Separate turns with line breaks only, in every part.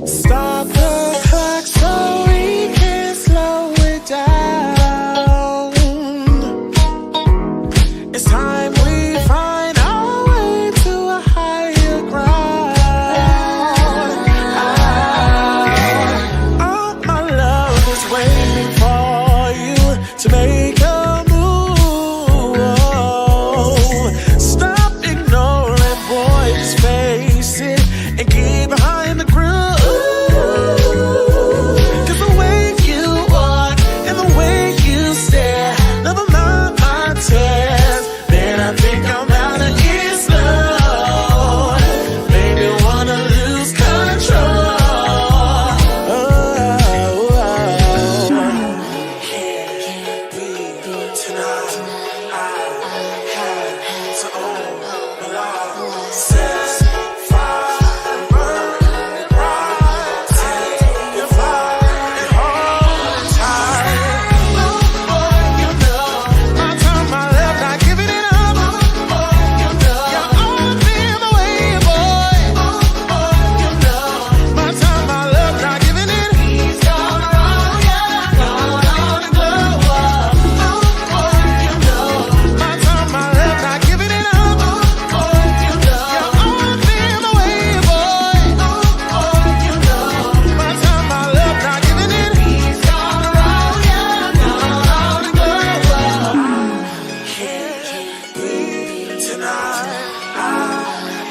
Stop the clock so we can slow it down. It's time we find our way to a higher ground. All my love is waiting for you to make a move. Stop ignoring, boy, just face it and get behind the groove. Cause the way you walk and the way you stare, never mind my tears. Man, I think I'm out of get slow. Maybe wanna lose control. Can't be tonight. I had to override. Set fire, burn it bright. Take your flight and hold tight. Oh, boy, you know my time, my left, not giving it up. Oh, boy, you know you're all in the way, boy. Oh, boy, you know my time, my left, not giving it. He's gone wrong, yeah, gone on and glow up. Oh, boy, you know my time, my left, not giving it up. Oh, boy, you know you're all in the way, boy. Oh, boy, you know my time, my left, not giving it. He's gone wrong, yeah, gone on and glow up. Can't be tonight. I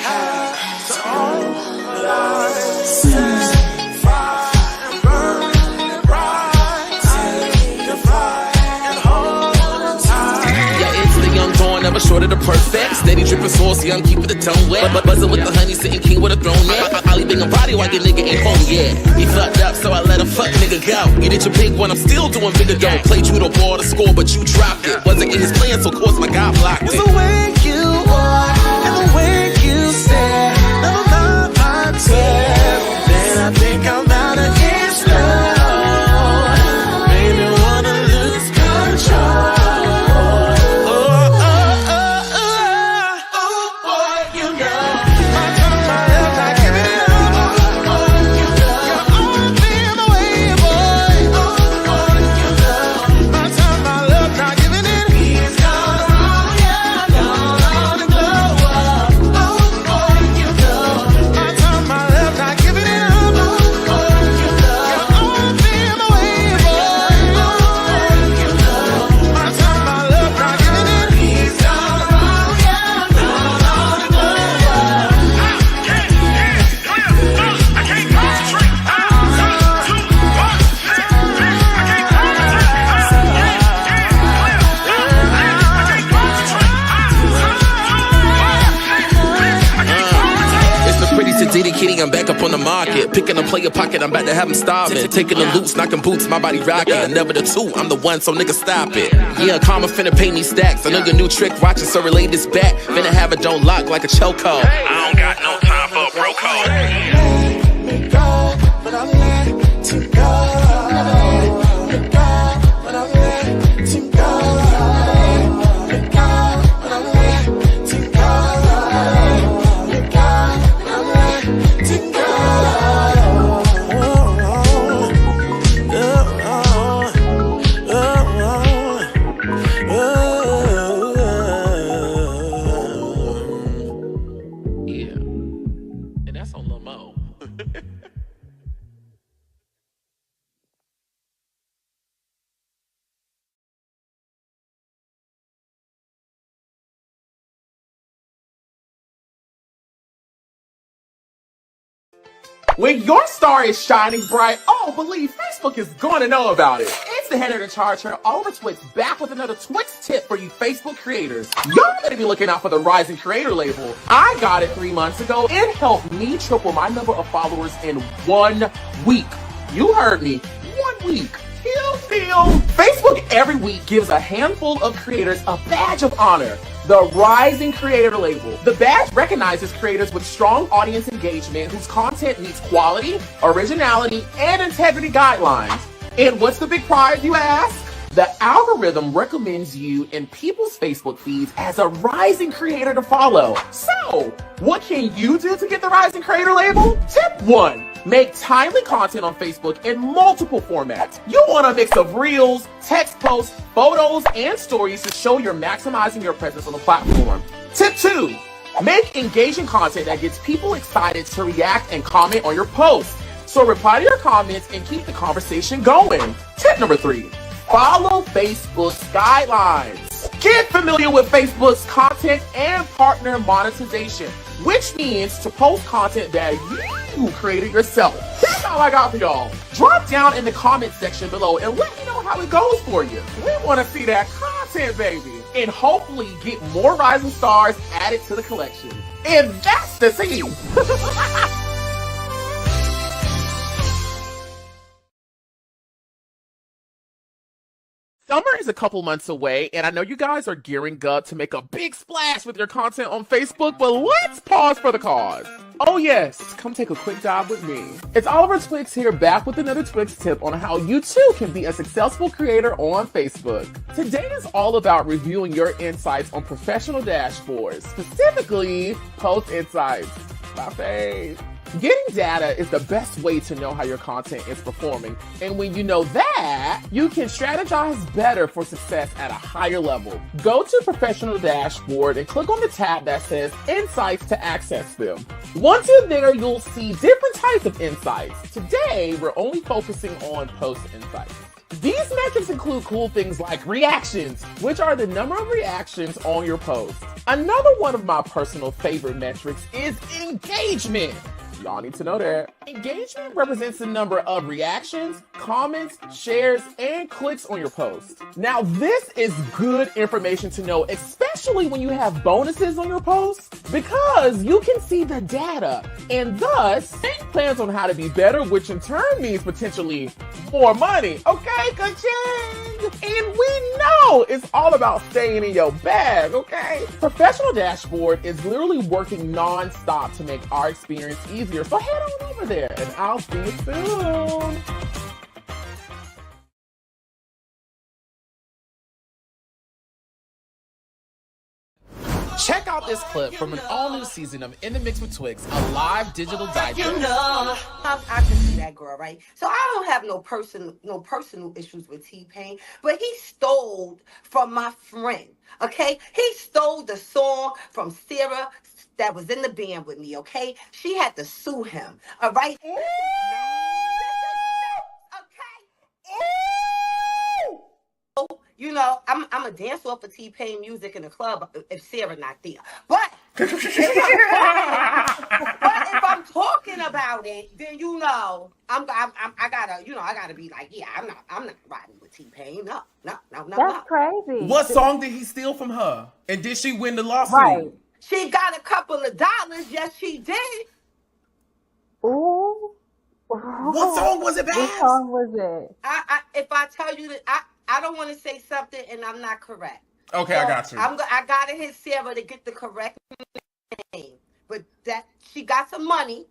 had to override. Set fire and burn it bright. Take your flight and hold tight.
Yeah, it's the young dawn, never short of the perfect. Steady dripping sauce, young, keeping the tongue wet. But buzzing with the honey, sitting king with a throne, yeah. I leaving a body while your nigga ain't home yet. He fucked up, so I let a fuck nigga go. You did your big one, I'm still doing bigger though. Played you the ball to score, but you dropped it. Wasn't in his plan, so of course my guy blocked
It's
it.
the way you walk and the way you stare, never mind my tears. Man, I think I'm out of get slow. Maybe wanna lose control. Oh, boy, you know my time, my left, not giving it up. Oh, boy, you know you're all in the way, boy. Oh, boy, you know my time, my left, not giving it. He's gone wrong, yeah, gone on and glow up. Oh, boy, you know my time, my left, not giving it up. Oh, boy, you know you're all in the way, boy. Oh, boy, you know my time, my left, not giving it. He's gone wrong, yeah, gone on and glow up.
It's the pretty Sadiddy kitty, I'm back up on the market. Picking a player pocket, I'm about to have him starving. Taking the loops, knocking boots, my body rocking. Never the two, I'm the one, so nigga stop it. Yeah, karma finna pay me stacks. I know your new trick, watching, so relay this back. Finna have it don't lock like a chokehold. I don't got no time for a bro code.
Let me go, but I let you go. Let go, but I let you go. Let go, but I let you go. Let go, but I let you go.
Yeah, and that's on Lamo.
When your star is shining bright, oh, believe Facebook is going to know about it. It's the head of the charge here, Oliver Twixt, back with another Twixt tip for you Facebook creators. Y'all better be looking out for the Rising Creator label. I got it 3 months ago. It helped me triple my number of followers in 1 week. You heard me. 1 week. Facebook every week gives a handful of creators a badge of honor, the Rising Creator label. The badge recognizes creators with strong audience engagement whose content meets quality, originality, and integrity guidelines. And what's the big prize, you ask? The algorithm recommends you in people's Facebook feeds as a rising creator to follow. So, what can you do to get the Rising Creator label? Tip 1. Make timely content on Facebook in multiple formats. You want a mix of reels, text posts, photos, and stories to show you're maximizing your presence on the platform. Tip 2. Make engaging content that gets people excited to react and comment on your posts. So reply to your comments and keep the conversation going. Tip number 3. Follow Facebook's guidelines. Get familiar with Facebook's content and partner monetization, which means to post content that you created yourself. That's all I got for y'all. Drop down in the comment section below and let me know how it goes for you. We want to see that content, baby. And hopefully get more rising stars added to the collection. And that's the team. Summer is a couple months away, and I know you guys are gearing up to make a big splash with your content on Facebook, but let's pause for the cause. Oh yes, come take a quick dive with me. It's Oliver Twixt here, back with another Twixt tip on how you too can be a successful creator on Facebook. Today is all about reviewing your insights on professional dashboards, specifically post insights. My fave. Getting data is the best way to know how your content is performing. And when you know that, you can strategize better for success at a higher level. Go to Professional Dashboard and click on the tab that says Insights to access them. Once you're there, you'll see different types of insights. Today, we're only focusing on post insights. These metrics include cool things like reactions, which are the number of reactions on your post. Another one of my personal favorite metrics is engagement. Y'all need to know that. Engagement represents the number of reactions, comments, shares, and clicks on your post. Now, this is good information to know, especially when you have bonuses on your posts, because you can see the data and thus make plans on how to be better, which in turn means potentially more money. Okay, ka-ching! And we know it's all about staying in your bag, okay? Professional Dashboard is literally working non-stop to make our experience easier. So head on over there and I'll see you soon. Check out this clip from an all-new season of In the Mix with Twixt, a live digital digest.
You know, I can see that girl, right? So I don't have no personal issues with T-Pain, but he stole from my friend, okay? He stole the song from Sarah that was in the band with me, okay? She had to sue him, all right? Okay? You know, I'm a dance off of T-Pain music in the club if Sarah not there. But if I'm talking about it, then you know I gotta be like, yeah, I'm not riding with T-Pain. No.
That's crazy.
What song did he steal from her? And did she win the lawsuit?
Right.
She got a couple of dollars. Yes, she did.
Ooh.
What song was it, Babs?
What song was it?
If I tell you that I don't want to say something and I'm not correct.
Okay,
So
I got you.
I gotta hit Sarah to get the correct name, but that she got some money,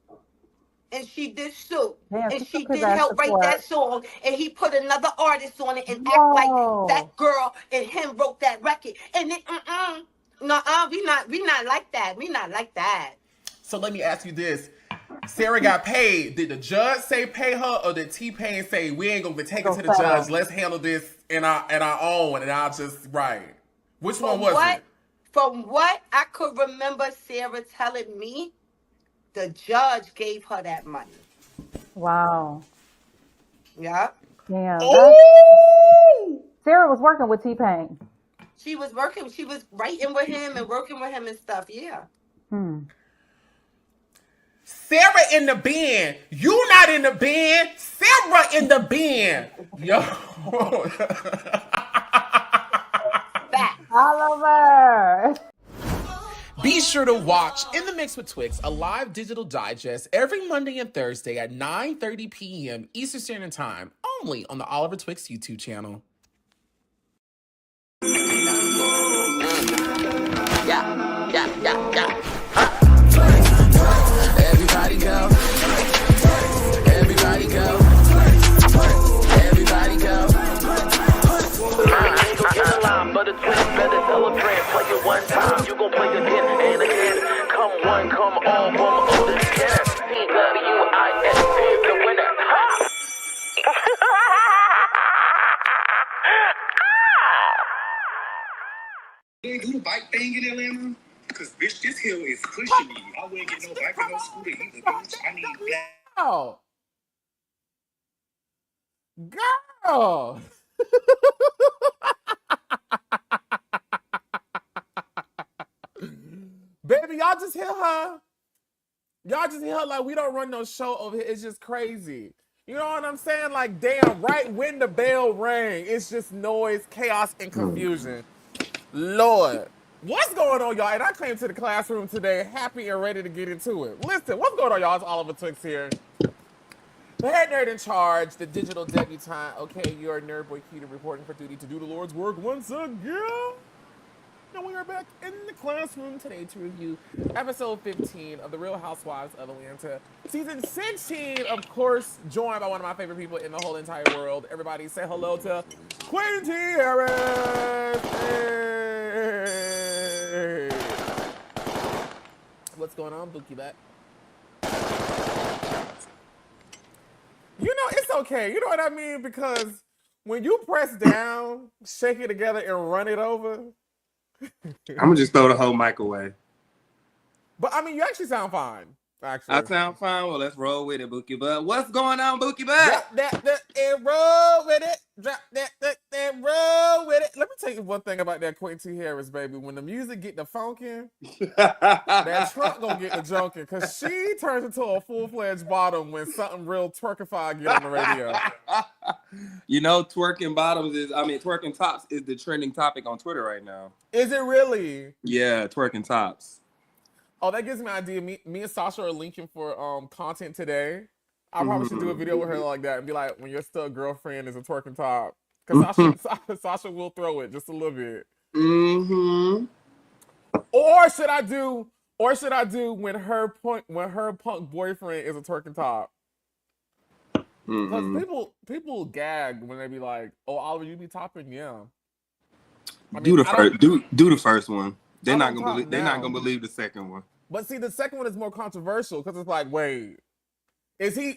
and she did sue,
Yeah,
and she
because
did
that's
help
the
write
part.
that song, and he put another artist on it and act
Whoa.
like that girl and him wrote that record, and then we not like that. We not like that.
So let me ask you this. Sarah got paid. Did the judge say pay her, or did T-Pain say we ain't gonna take it to the judge? Let's handle this in our own, and I'll just write. Which one was it?
From what I could remember, Sarah telling me, the judge gave her that money.
Wow.
Yeah.
Damn.
Ooh!
Sarah was working with T-Pain.
She was writing with him and working with him and stuff. Yeah.
Sarah in the band. You not in the band. Sarah in the band. Yo.
Back.
Oliver.
Be sure to watch In the Mix with Twixt, a live digital digest every Monday and Thursday at 9:30 p.m. Eastern Standard Time, only on the Oliver Twixt YouTube channel.
Yeah. Everybody go. Everybody go. Everybody go. I ain't gonna get a line, but it's better celebrate. Play it one time, you gon' play again and again. Come one, come all, from old as can. CWIST.
do the bike thing in Atlanta? Because, bitch, this hill is pushing me. I wouldn't get no bike or no scooter either, bitch. I need black.
Oh, girl. Baby, y'all just hear her. Y'all just hear her like we don't run no show over here. It's just crazy. You know what I'm saying? Like, damn, right when the bell rang, it's just noise, chaos, and confusion. Lord. What's going on, y'all? And I came to the classroom today happy and ready to get into it. Listen, what's going on, y'all? It's Oliver Twixt here. The head nerd in charge, the digital debutante. Okay, you're nerd boy Keita reporting for duty to do the Lord's work once again. And we are back in the classroom today to review episode 15 of the Real Housewives of Atlanta. Season 16, of course, joined by one of my favorite people in the whole entire world. Everybody say hello to Queen T. Harris. Hey. What's going on, Bookie Bat? You know, it's okay. You know what I mean? Because when you press down, shake it together, and run it over.
I'm gonna just throw the whole mic away.
But I mean, you actually sound fine. Actually,
I sound fine. Well, let's roll with it, Bookie Bud. What's going on, Bookie Bud?
Drop that, and roll with it. Drop that, and roll with it. Let me tell you one thing about that Queen T. Harris, baby. When the music get the funkin', that trunk gonna get the junkin', because she turns into a full-fledged bottom when something real twerkified get on the radio.
You know, twerking tops is the trending topic on Twitter right now.
Is it really?
Yeah, twerking tops.
Oh, that gives me an idea. Me and Sasha are linking for content today. I probably should do a video with her like that and be like, when your still girlfriend is a twerking top. Because Sasha will throw it just a little bit.
Mm-hmm.
Or should I do when her punk boyfriend is a twerking top? Because people gag when they be like, "Oh, Oliver, you be topping?" Yeah. I mean,
do the first one. They're not gonna believe the second one.
But see, the second one is more controversial because it's like, wait, is he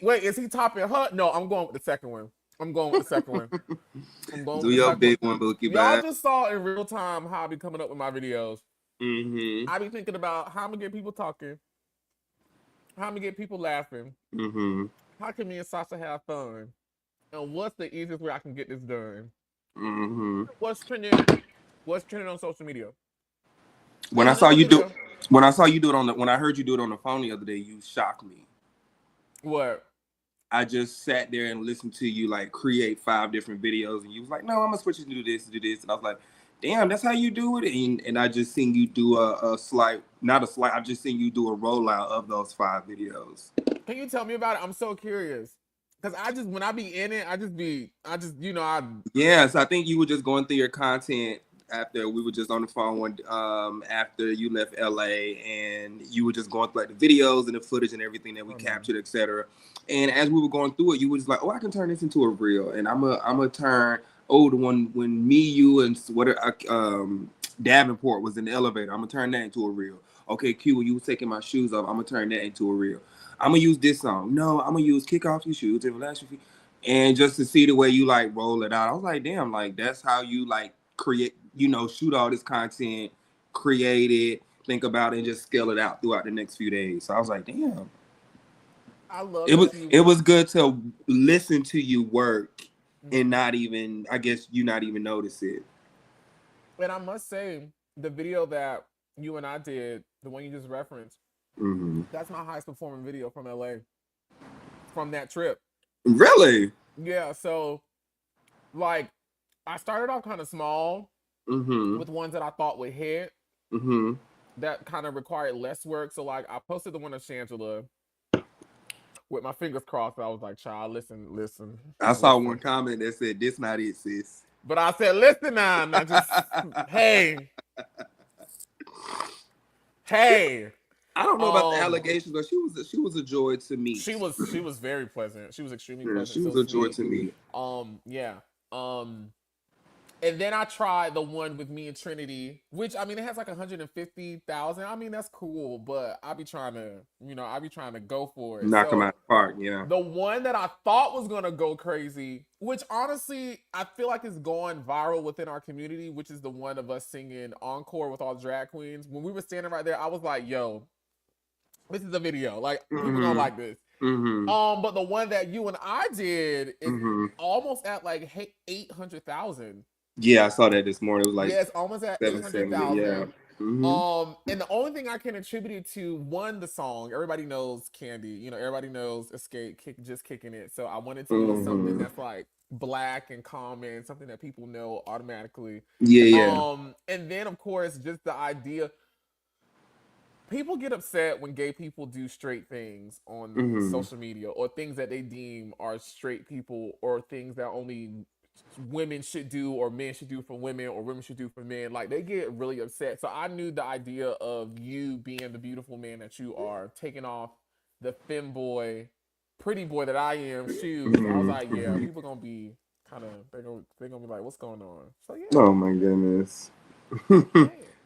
topping her? No, I'm going with the second one. I'm going with the second one.
Do your big one, Bookie.
Y'all just saw in real time how I be coming up with my videos.
Mm-hmm.
I be thinking about how I'm gonna get people talking, how I'm gonna get people laughing.
Mm-hmm.
How can me and Sasha have fun? And what's the easiest way I can get this done?
Mm-hmm.
What's trending on social media?
When I heard you do it when I heard you do it on the phone the other day, you shocked me.
What?
I just sat there and listened to you like create 5 different videos, and you was like, "No, I'm gonna switch it to do this," and I was like, "Damn, that's how you do it." And I just seen you do I just seen you do a rollout of those 5 videos.
Can you tell me about it? I'm so curious. Because when I be in it,
Yes, I think you were just going through your content after we were just on the phone after you left LA, and you were just going through like the videos and the footage and everything that we captured, etc. And as we were going through it, you were just like, "Oh, I can turn this into a reel," and I'm a turn. Oh, the one when me, you, and Davenport was in the elevator. I'm gonna turn that into a reel. Okay, Q, when you was taking my shoes off, I'm gonna turn that into a reel. I'm gonna use this song. No, I'm gonna use kick off your shoes and relax your feet. And just to see the way you like roll it out, I was like, damn, like that's how you like create, shoot all this content, create it, think about it, and just scale it out throughout the next few days. So I was like, damn.
I love
it was good to listen to you work and not even notice it.
And I must say, the video that you and I did, the one you just referenced, that's my highest performing video from LA, from that trip.
Really?
Yeah. So, like, I started off kind of small with ones that I thought would hit. That kind of required less work. So, like, I posted the one of Shangela with my fingers crossed. I was like, "Child, listen."
I saw one comment that said, "This not it, sis."
But I said, "Listen now, man, just hey."
I don't know about the allegations, but she was a joy to me.
She was very pleasant. She was extremely pleasant.
She was a joy to me.
Yeah. And then I tried the one with me and Trinity, which I mean it has like 150,000. I mean that's cool, but I be trying to go for it.
Knock them out
So
of the park, yeah.
the one that I thought was gonna go crazy, which honestly I feel like is going viral within our community, which is the one of us singing encore with all drag queens. When we were standing right there, I was like, "Yo, this is a video. Like people gonna like this." But the one that you and I did is almost at like 800,000.
Yeah, I saw that this morning. It was like
Yeah, it's almost at
770.
800,000.
Yeah.
And the only thing I can attribute it to, one, the song. Everybody knows Candy. You know, everybody knows Escape, just kicking it. So I wanted to use something that's like black and common, something that people know automatically.
Yeah.
And then of course, just the idea. People get upset when gay people do straight things on social media, or things that they deem are straight people, or things that only women should do, or men should do for women, or women should do for men. Like, they get really upset. So I knew the idea of you being the beautiful man that you are, taking off the femboy, pretty boy that I am shoes. I was like, yeah, people gonna be kind of, they're gonna be like, what's going on? So yeah.
Oh my goodness.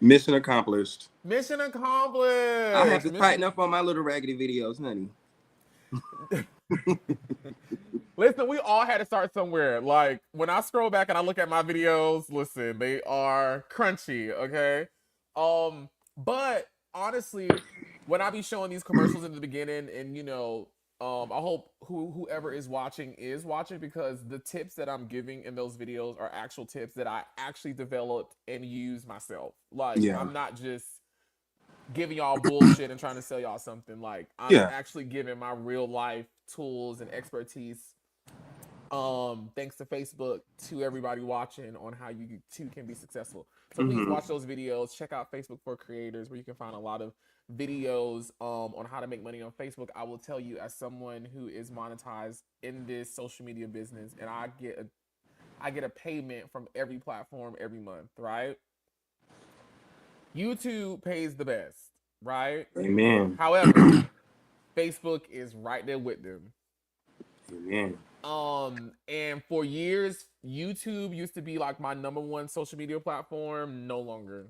Mission accomplished.
Mission accomplished.
I have to tighten up on my little raggedy videos, honey.
Listen, we all had to start somewhere. Like, when I scroll back and I look at my videos, listen, they are crunchy, okay? But honestly, when I be showing these commercials in the beginning, and you know, I hope whoever is watching, because the tips that I'm giving in those videos are actual tips that I actually developed and use myself. Like, I'm not just giving y'all bullshit and trying to sell y'all something. Like, I'm actually giving my real life tools and expertise, thanks to Facebook, to everybody watching, on how you too can be successful. So please watch those videos. Check out Facebook for Creators, where you can find a lot of videos on how to make money on Facebook. I will tell you, as someone who is monetized in this social media business, and I get a payment from every platform every month, right? YouTube pays the best, right?
Amen.
However, Facebook is right there with them.
Amen.
And for years, YouTube used to be like my #1 social media platform. No longer.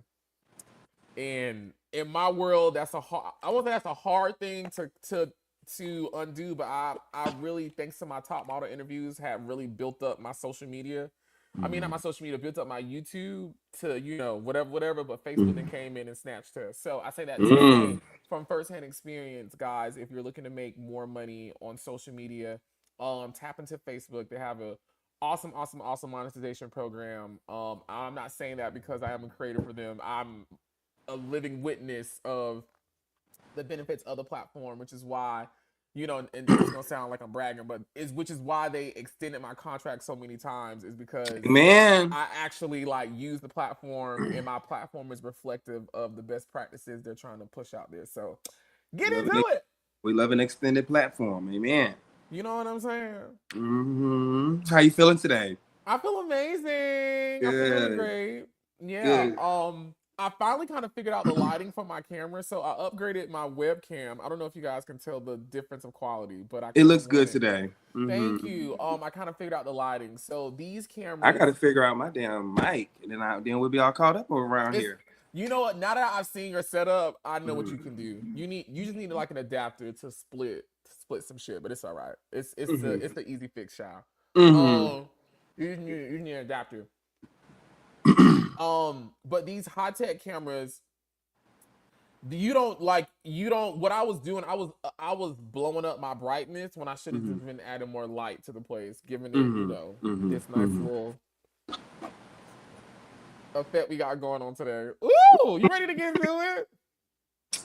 And in my world, I won't say that's a hard thing to undo, but I really, thanks to my top model interviews, have really built up my social media. I mean, not my social media, built up my YouTube to, you know, whatever, but Facebook then came in and snatched her. So I say that to say, from firsthand experience, guys, if you're looking to make more money on social media, tap into Facebook. They have a awesome monetization program. I'm not saying that because I am a creator for them. I'm a living witness of the benefits of the platform, which is why, you know, and it's gonna sound like I'm bragging, but which is why they extended my contract so many times, is because I actually like use the platform, and my platform is reflective of the best practices they're trying to push out there. So get into it.
We love an extended platform. Amen.
You know what I'm saying?
How you feeling today?
I feel amazing.
Good.
I feel really great. Yeah. Good. I finally kind of figured out the lighting for my camera, so I upgraded my webcam. I don't know if you guys can tell the difference of quality, but
it looks good today.
Thank you. I kind of figured out the lighting. So these cameras,
I got to figure out my damn mic, and then we'll be all caught up around here.
You know what? Now that I've seen your setup, I know what you can do. You just need like an adapter to split some shit, but it's all right. It's the easy fix, child. You need an adapter. But these high tech cameras, what I was doing, I was blowing up my brightness when I should have just been adding more light to the place, giving it, this nice little effect we got going on today. Ooh, you ready to get into it?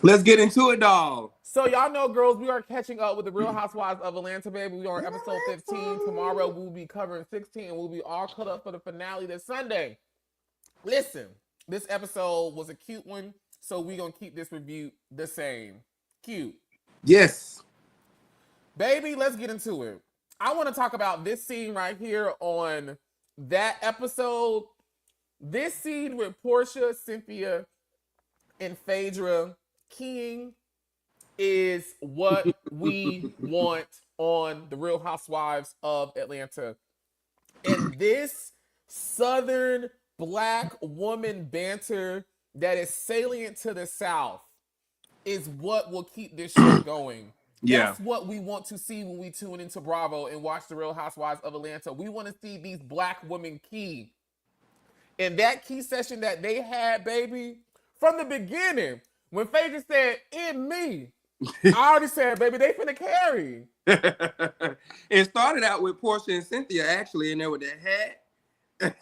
Let's get into it, dog.
So y'all know, girls, we are catching up with the Real Housewives of Atlanta, baby. We are on episode 15. Tomorrow we'll be covering 16, and we'll be all caught up for the finale this Sunday. Listen, this episode was a cute one, so we're going to keep this review the same. Cute.
Yes.
Baby, let's get into it. I want to talk about this scene right here on that episode. This scene with Portia, Cynthia, and Phaedra King is what we want on the Real Housewives of Atlanta. And this Southern black woman banter that is salient to the South is what will keep this show going.
Yeah.
That's what we want to see when we tune into Bravo and watch the Real Housewives of Atlanta. We want to see these black women key. And that key session that they had, baby, from the beginning, when Phaedra said, "In me," I already said, baby, they finna carry.
It started out with Portia and Cynthia actually in there with that hat.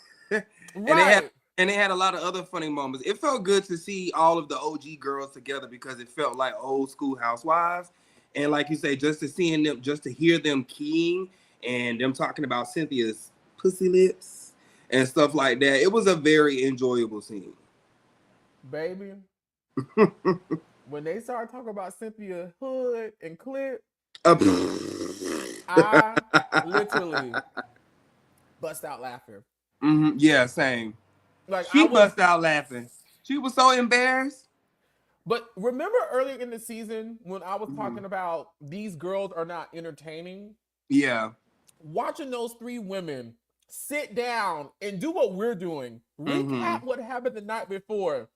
Right.
And they had a lot of other funny moments. It felt good to see all of the OG girls together because it felt like old school housewives. And like you say, just to hear them keying and them talking about Cynthia's pussy lips and stuff like that, it was a very enjoyable scene.
Baby, when they started talking about Cynthia hood and clip, I literally bust out laughing.
Mm-hmm. Yeah, same.
Like
she bust out laughing. She was so embarrassed.
But remember earlier in the season when I was talking about these girls are not entertaining?
Yeah.
Watching those three women sit down and do what we're doing. Recap what happened the night before.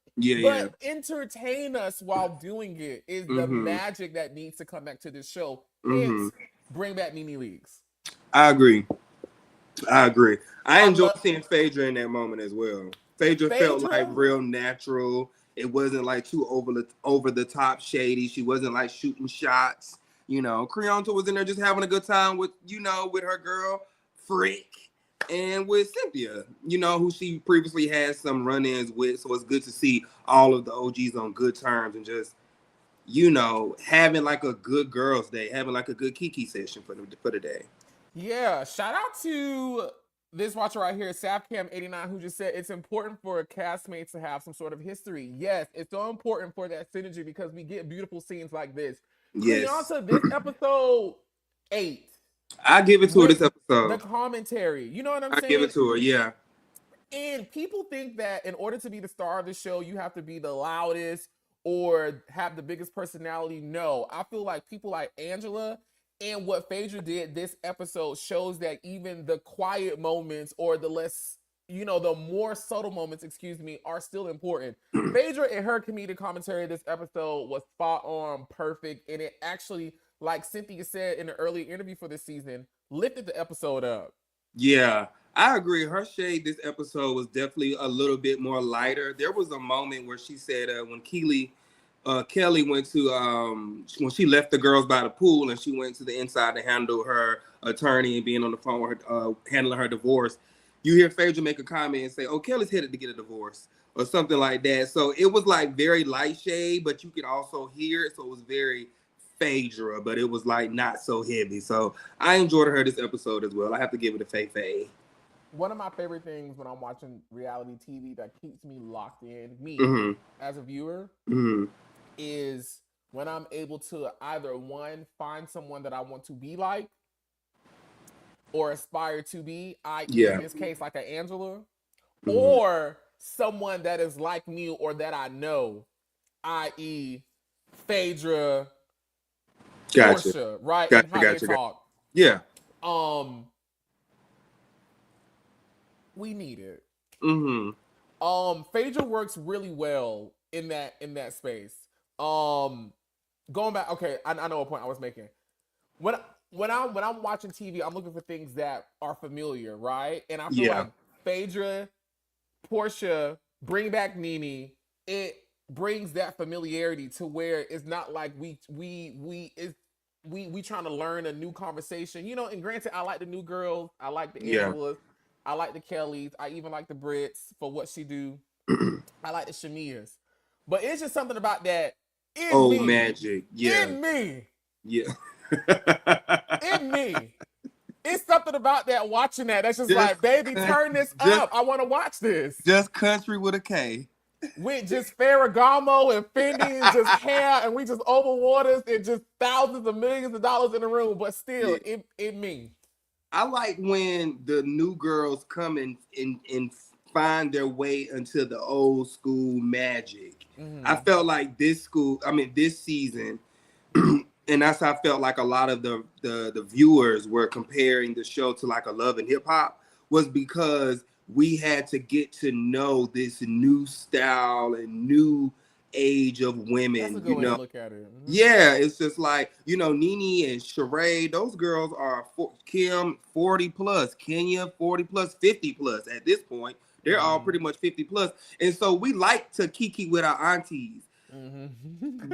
But entertain us while doing it is the magic that needs to come back to this show. Hence, bring back Nene Leakes.
I agree. I enjoyed seeing Phaedra in that moment as well. Phaedra felt like real natural. It wasn't like too over the top shady. She wasn't like shooting shots. You know, Creonta was in there just having a good time with her girl Frick and with Cynthia, who she previously had some run-ins with. So it's good to see all of the OGs on good terms and just, having like a good girls' day, having like a good Kiki session for the day.
Yeah, shout out to this watcher right here, Sapcam89, who just said it's important for a castmate to have some sort of history. Yes, it's so important for that synergy because we get beautiful scenes like this.
Yes.
Creonta, this episode 8.
I give it to her this episode.
The commentary. You know what I'm saying?
I give it to her, yeah.
And people think that in order to be the star of the show, you have to be the loudest or have the biggest personality. No, I feel like people like Angela and what Phaedra did this episode shows that even the quiet moments or the less, the more subtle moments, are still important. Phaedra and her comedic commentary this episode was spot on, perfect, and it actually, like Cynthia said in the early interview for this season, lifted the episode up.
Yeah, I agree. Her shade this episode was definitely a little bit more lighter. There was a moment where she said when Keli went to when she left the girls by the pool and she went to the inside to handle her attorney and being on the phone with her, handling her divorce. You hear Phaedra make a comment and say, "Oh, Kelly's headed to get a divorce," or something like that. So it was like very light shade, but you could also hear it. So it was very Phaedra, but it was like not so heavy. So I enjoyed her this episode as well. I have to give it a Faye.
One of my favorite things when I'm watching reality TV that keeps me locked in, as a viewer, is when I'm able to either one, find someone that I want to be like or aspire to be, i.e. in this case like an Angela, or someone that is like me or that I know, i.e. Phaedra, Portia, right? And how they talk.
Yeah.
We need it. Phaedra works really well in that space. Going back, okay, I know a point I was making. When I'm watching TV, I'm looking for things that are familiar, right? And I feel like Phaedra, Portia, bring back Nene, it brings that familiarity to where it's not like we trying to learn a new conversation. And granted, I like the new girls, I like the Angelas, I like the Kellys, I even like the Brits for what she do. I like the Shamias. But it's just something about that
magic. Yeah.
In me.
Yeah.
In me. It's something about that watching that's just like, baby, turn this up. I want to watch this.
Just country with a K.
With just Ferragamo and Fendi and just hair and we just over waters and just thousands of millions of dollars in the room, but still, it me.
I like when the new girls come and find their way into the old school magic. I felt like this season, and that's how I felt like a lot of the viewers were comparing the show to like a Love and Hip Hop, was because we had to get to know this new style and new age of women.
That's a good way to look at it. Mm-hmm.
Yeah, it's just like, Nene and Sheree, those girls are Kim 40 plus, Kenya 40 plus, 50 plus at this point. They're all pretty much 50 plus. And so we like to kiki with our aunties.
Mm-hmm.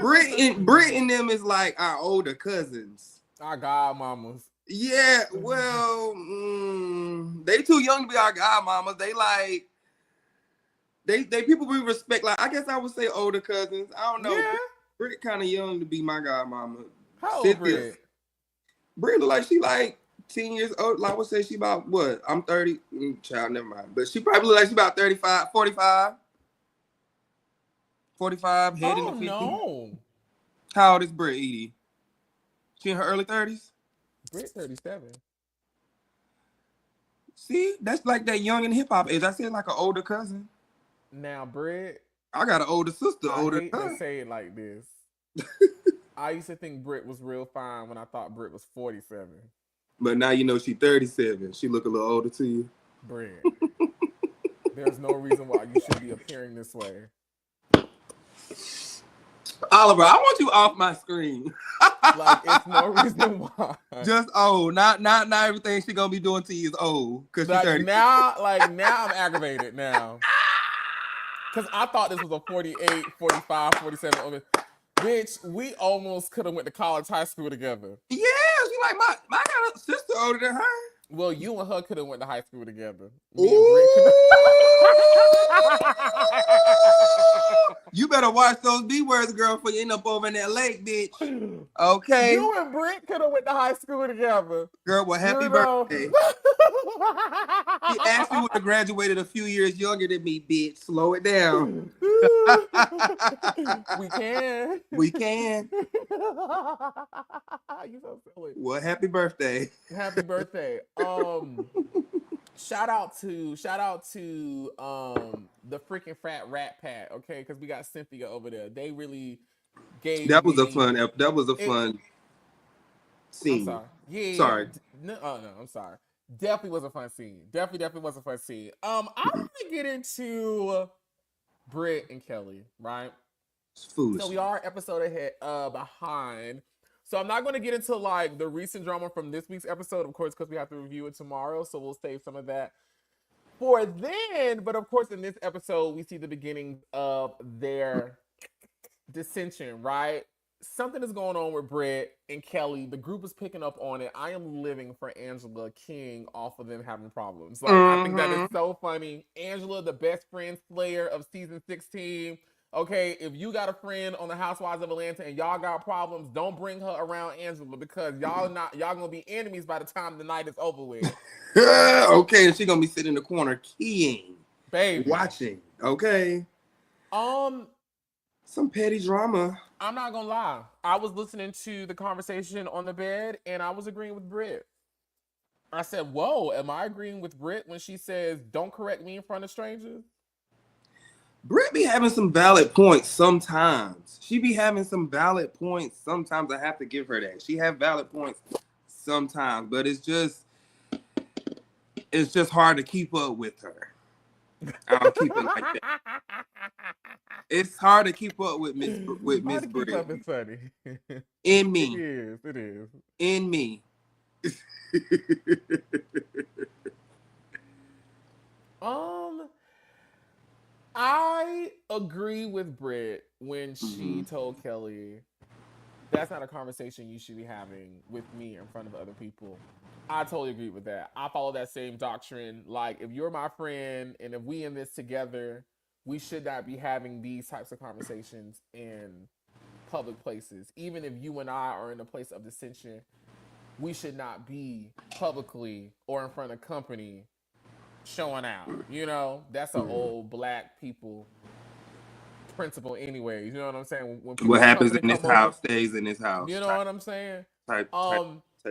Brit and them is like our older cousins.
Our godmamas.
Yeah, well, they too young to be our godmamas. They like, they people we respect. Like, I guess I would say older cousins. I don't know.
Yeah.
Brit kind of young to be my godmama.
How old Brit?
Brit look like she like 10 years old. Like, I would say she about what? I'm 30. Child, never mind. But she probably look like she about 35, 45. 45, heading to 50.
No.
How old is Brit Eady? She in her early 30s?
Brit 37.
See, that's like that young and hip hop age. I said like an older cousin.
Now, Brit,
I got an older sister,
I
older
hate
cousin.
to say it like this. I used to think Brit was real fine when I thought Brit was 47.
But now you know she's 37. She look a little older to you.
Brit, there's no reason why you should be appearing this way.
Oliver, I want you off my screen.
Like, it's no reason why.
Just old. Not everything she gonna be doing to you is old. Cause she's 30.
Now I'm aggravated now. Cause I thought this was a 48, 45, 47 over. Bitch, we almost could have went to college, high school together.
Yeah, she like my I got a sister older than her.
Well, you and her could have went to high school together.
You better watch those B words, girl, before you end up over in that lake, bitch. Okay.
You and Brit could have went to high school together.
Girl, well, happy birthday. He asked you to graduated a few years younger than me, bitch. Slow it down.
We can.
We can.
You so silly.
Well, happy birthday.
Happy birthday. Shout out to the freaking frat rat pack, okay? Because we got Cynthia over there. They really gave
That was
me,
a fun scene.
I'm sorry. Yeah.
Sorry.
No, I'm sorry. Definitely was a fun scene. Definitely was a fun scene. I want to get into Brit and Keli, right?
It's foolish.
So we are an episode ahead behind. So I'm not going to get into like the recent drama from this week's episode, of course, because we have to review it tomorrow. So we'll save some of that for then. But of course, in this episode, we see the beginning of their dissension, right? Something is going on with Brit and Keli. The group is picking up on it. I am living for Angela King off of them having problems. Like, I think that is so funny. Angela, the best friend slayer of season 16. Okay, if you got a friend on the Housewives of Atlanta and y'all got problems, don't bring her around Angela because y'all gonna be enemies by the time the night is over with.
Okay, and she gonna be sitting in the corner keying,
baby,
watching. Okay. Some petty drama.
I'm not gonna lie. I was listening to the conversation on the bed and I was agreeing with Brit. I said, whoa, am I agreeing with Brit when she says, don't correct me in front of strangers?
Brit be having some valid points sometimes. She be having some valid points sometimes. I have to give her that. She have valid points sometimes, but it's just hard to keep up with her. I'll keep it like that. It's hard to keep up with Miss Brit.
Keep up is funny.
In me.
It is.
In me.
I agree with Brit when she told Keli, that's not a conversation you should be having with me in front of other people. I totally agree with that. I follow that same doctrine. Like, if you're my friend and if we in this together, we should not be having these types of conversations in public places. Even if you and I are in a place of dissension, we should not be publicly or in front of company showing out. You know, that's an old black people principle anyway. You know what I'm saying? When
what happens in this house stays in this house.
You know what I'm saying?
Type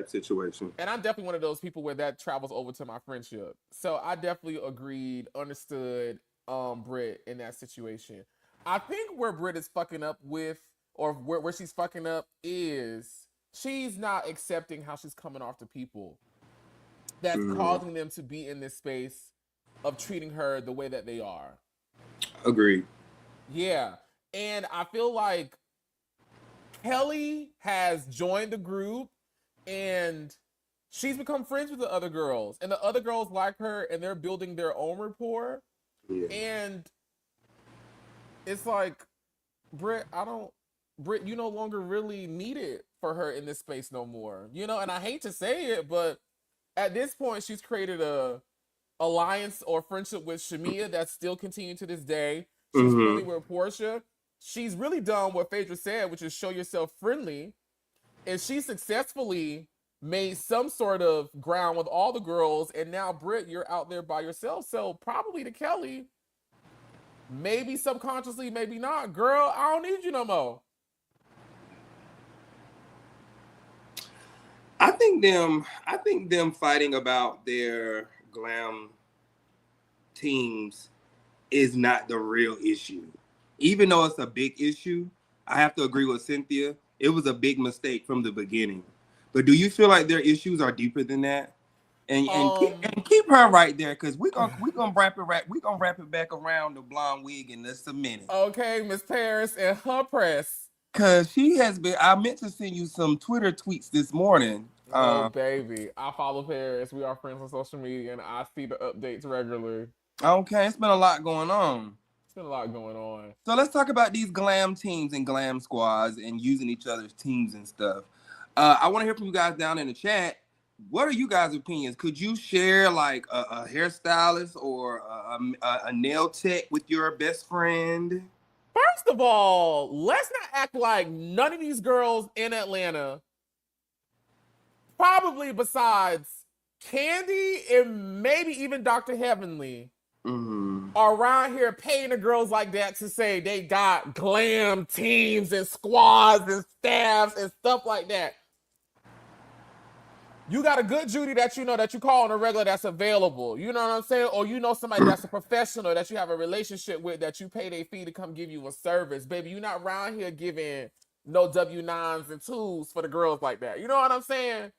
situation.
And I'm definitely one of those people where that travels over to my friendship. So I definitely understood Brit in that situation. I think where Brit is fucking up with, or where she's fucking up is she's not accepting how she's coming off to people. That's causing them to be in this space of treating her the way that they are.
Agreed.
Yeah. And I feel like Keli has joined the group and she's become friends with the other girls. And the other girls like her and they're building their own rapport.
Yeah.
And it's like, Brit, you no longer really need it for her in this space no more. You know, and I hate to say it, but at this point, she's created a alliance or friendship with Shamia that's still continuing to this day. She's friendly with Portia. She's really done what Phaedra said, which is show yourself friendly. And she successfully made some sort of ground with all the girls. And now, Brit, you're out there by yourself. So probably to Keli, maybe subconsciously, maybe not. Girl, I don't need you no more.
I think them fighting about their glam teams is not the real issue. Even though it's a big issue, I have to agree with Cynthia. It was a big mistake from the beginning. But do you feel like their issues are deeper than that? And keep her right there, because we're gonna wrap it back around the blonde wig in just a minute.
Okay, Miss Paris and her press.
Cause she has been. I meant to send you some Twitter tweets this morning.
Oh baby, I follow Paris. We are friends on social media, and I see the updates regularly.
Okay, it's been a lot going on.
It's been a lot going on.
So let's talk about these glam teams and glam squads and using each other's teams and stuff. I want to hear from you guys down in the chat. What are you guys' opinions? Could you share like a hairstylist or a nail tech with your best friend?
First of all, let's not act like none of these girls in Atlanta, probably besides Candy and maybe even Dr. Heavenly, are around here paying the girls like that to say they got glam teams and squads and staffs and stuff like that. You got a good Judy that you know that you call on a regular that's available. You know what I'm saying? Or you know somebody that's a professional that you have a relationship with that you pay their fee to come give you a service. Baby, you're not around here giving no W-9s and 2s for the girls like that. You know what I'm saying?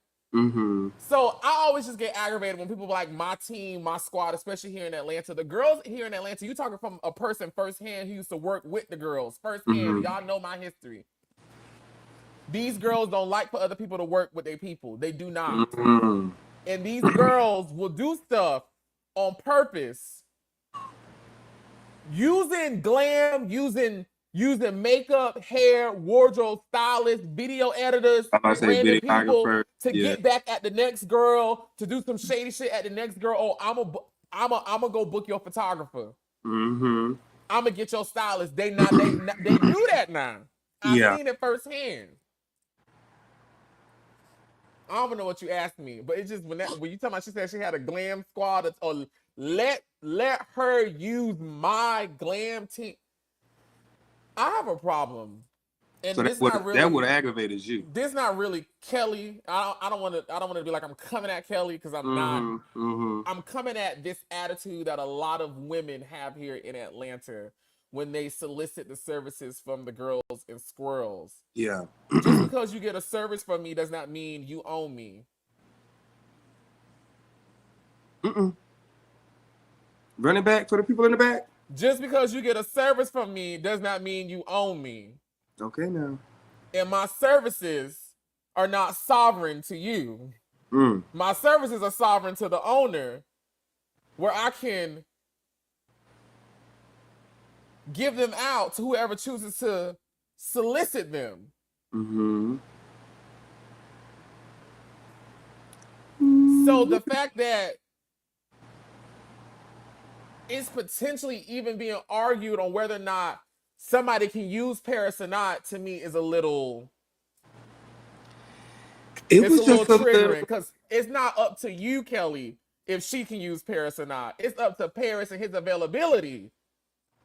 So I always just get aggravated when people like my team, my squad, especially here in Atlanta. The girls here in Atlanta, you talking from a person firsthand who used to work with the girls firsthand. Y'all know my history. These girls don't like for other people to work with their people. They do not. And these girls will do stuff on purpose. Using glam, using makeup, hair, wardrobe stylists, video editors, random people to get back at the next girl, to do some shady shit at the next girl. Oh, I'm a go book your photographer. I'm gonna get your stylist. They do that now. I've seen it firsthand. I don't know what you asked me, but it's just when you talking about she said she had a glam squad, or let her use my glam team. I have a problem, and
so
this
that would have aggravated you.
This not really Keli. I don't want to be like I'm coming at Keli because I'm not. I'm coming at this attitude that a lot of women have here in Atlanta when they solicit the services from the girls and squirrels.
Yeah.
Just because you get a service from me does not mean you own me.
Run it back for the people in the back.
Just because you get a service from me does not mean you own me.
Okay, now.
And my services are not sovereign to you. My services are sovereign to the owner, where I can give them out to whoever chooses to solicit them. So the fact that it's potentially even being argued on whether or not somebody can use Paris or not, to me is a little... It's a little triggering, because it's not up to you, Keli, if she can use Paris or not. It's up to Paris and his availability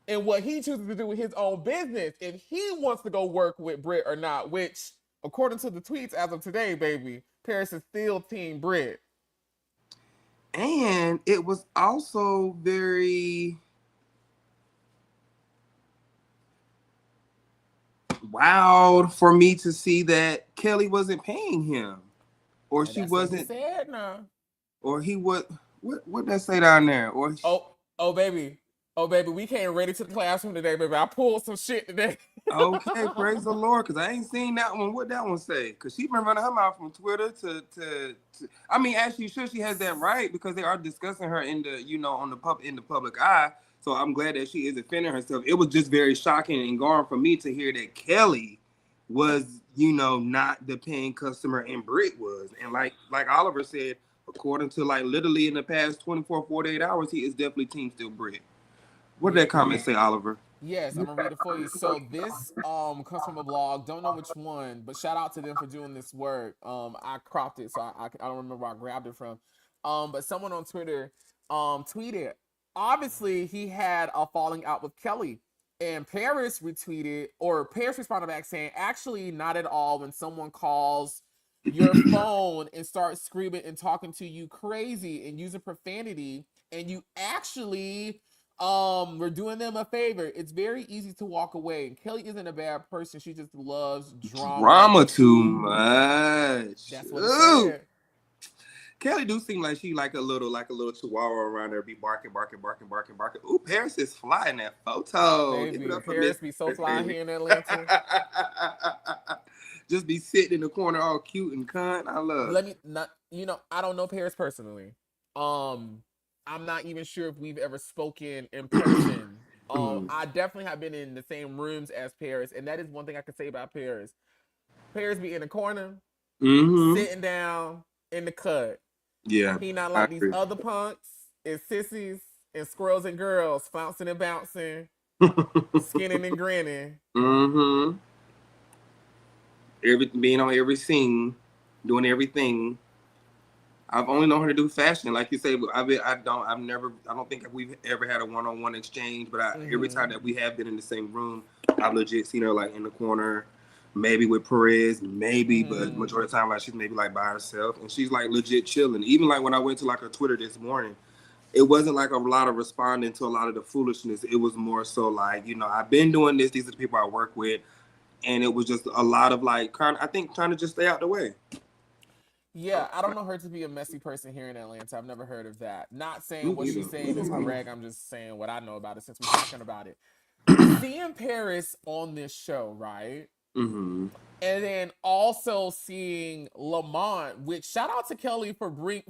and what he chooses to do with his own business, if he wants to go work with Brit or not, which, according to the tweets as of today, baby, Paris is still Team Brit.
And it was also very wild for me to see that Keli wasn't paying him, or she wasn't.
Sad now.
Or he was. What that say down there? Or
Oh, baby. Oh, baby, we came ready to the classroom today, baby. I pulled some shit today.
okay, praise the Lord, because I ain't seen that one. What that one say? Because she been running her mouth from Twitter to I mean, actually, sure, she has that right because they are discussing her in the, on the in the public eye. So I'm glad that she is defending herself. It was just very shocking and jarring for me to hear that Keli was, not the paying customer and Brit was. And like Oliver said, according to like literally in the past 24, 48 hours, he is definitely team still Brit. What did that comment say, Oliver?
Yes, I'm gonna read it for you. So this comes from a blog. Don't know which one, but shout out to them for doing this work. I cropped it, so I don't remember where I grabbed it from. But someone on Twitter tweeted. Obviously, he had a falling out with Keli, and Paris responded back saying, "Actually, not at all. When someone calls your phone and starts screaming and talking to you crazy and using profanity, and you actually." We're doing them a favor. It's very easy to walk away. Keli isn't a bad person. She just loves drama
Too much.
That's what it said.
Keli do seem like she like a little chihuahua around there, be barking. Ooh, Paris is fly in that photo.
Baby, Paris be so fly here in Atlanta.
Just be sitting in the corner all cute and cunt. I love.
I don't know Paris personally. I'm not even sure if we've ever spoken in person. I definitely have been in the same rooms as Paris, and that is one thing I can say about Paris. Paris be in the corner, sitting down in the cut.
Yeah.
He not like these other punks and sissies and squirrels and girls, flouncing and bouncing, skinning and grinning.
Being on every scene, doing everything. I've only known her to do fashion, like you say. I don't think we've ever had a one-on-one exchange. But every time that we have been in the same room, I've legit seen her like in the corner, maybe with Perez, maybe, but majority of the time, like she's maybe like by herself, and she's like legit chilling. Even like when I went to like her Twitter this morning, it wasn't like a lot of responding to a lot of the foolishness. It was more so like, I've been doing this. These are the people I work with, and it was just a lot of like, trying to just stay out the way.
Yeah, I don't know her to be a messy person here in Atlanta. I've never heard of that. Not saying what she's saying is correct. I'm just saying what I know about it since we're talking about it. Seeing Paris on this show, right? And then also seeing Lamont, which shout out to Keli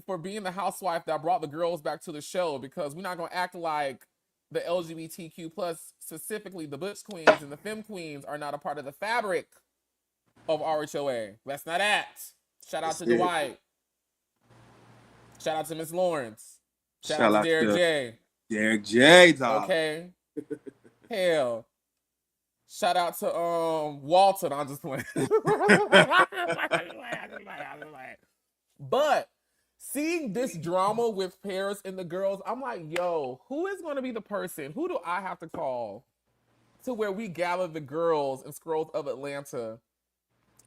for being the housewife that brought the girls back to the show, because we're not going to act like the LGBTQ plus, specifically the Butch Queens and the Femme Queens, are not a part of the fabric of RHOA. Let's not act. Shout out to Dwight. Shout out to Miss Lawrence. Shout out to Derek J.
Derek J, dog.
Okay. Hell. Shout out to Walter. I'm just playing. But seeing this drama with Paris and the girls, I'm like, yo, who is going to be the person? Who do I have to call to where we gather the girls and Scrolls of Atlanta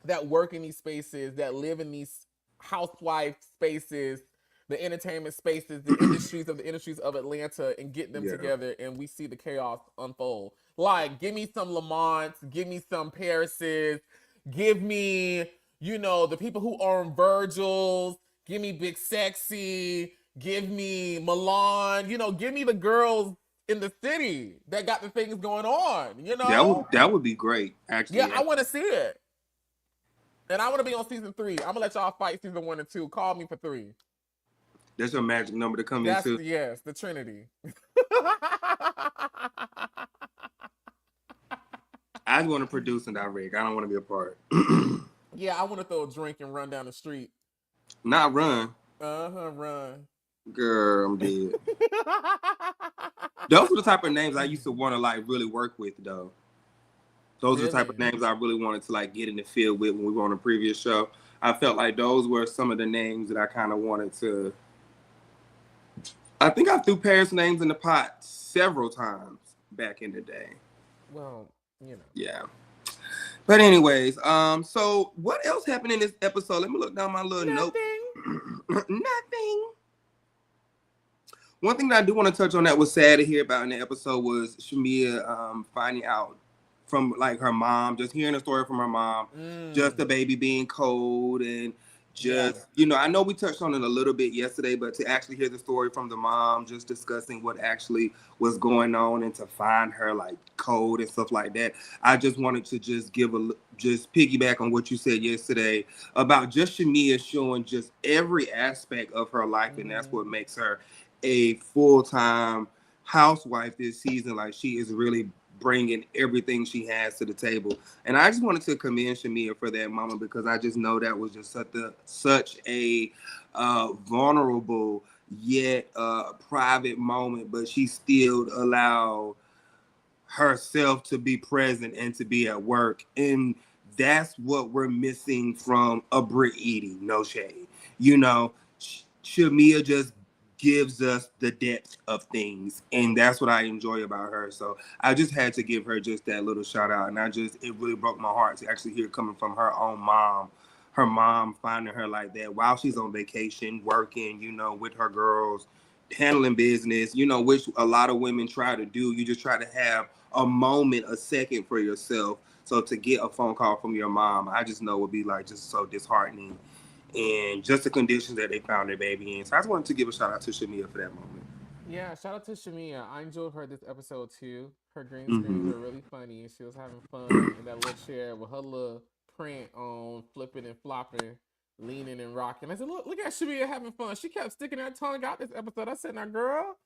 that work in these spaces, that live in these housewife spaces, the entertainment spaces, the industries of Atlanta, and get them together, and we see the chaos unfold. Like, give me some Lamonts, give me some Parises, give me, the people who own Virgils, give me Big Sexy, give me Milan, give me the girls in the city that got the things going on,
That would be great, actually.
Yeah, I want to see it. And I want to be on season 3. I'm going to let y'all fight season 1 and 2. Call me for 3.
That's your magic number to come into.
Yes, the Trinity.
I just want to produce and direct. I don't want to be a part.
Yeah, I want to throw a drink and run down the street.
Not run.
Run.
Girl, I'm dead. Those were the type of names I used to want to like really work with, though. Those are the type of names I really wanted to like get in the field with when we were on a previous show. I felt like those were some of the names that I kind of wanted to. I think I threw Paris names in the pot several times back in the day.
Well,
Yeah. But anyways, so what else happened in this episode? Let me look down my little note. Nothing. One thing that I do want to touch on that was sad to hear about in the episode was Shamia finding out from like her mom, just hearing a story from her mom, just the baby being cold and just, you know, I know we touched on it a little bit yesterday, but to actually hear the story from the mom, just discussing what actually was going on and to find her like code and stuff like that. I just wanted to just just piggyback on what you said yesterday about just Shamia showing just every aspect of her life. And that's what makes her a full-time housewife this season. Like, she is really bringing everything she has to the table. And I just wanted to commend Shamia for that moment, because I just know that was just such a vulnerable yet private moment, but she still allowed herself to be present and to be at work. And that's what we're missing from a Brit Eady, no shade. You know, Shamia just gives us the depth of things, and that's what I enjoy about her. So I just had to give her just that little shout out, and it really broke my heart to actually hear it coming from her own mom. Her mom finding her like that while she's on vacation, working, you know, with her girls, handling business, you know, which a lot of women try to do. You just try to have a moment, a second for yourself. So to get a phone call from your mom, I just know would be like just so disheartening. And just the conditions that they found their baby in. So I just wanted to give a shout out to Shamia for that moment.
Yeah, shout out to Shamia. I enjoyed her this episode too. Her green screens were really funny, and she was having fun in that little chair with her little print on, flipping and flopping, leaning and rocking. I said, look at Shamia having fun. She kept sticking her tongue out this episode. I said, now girl,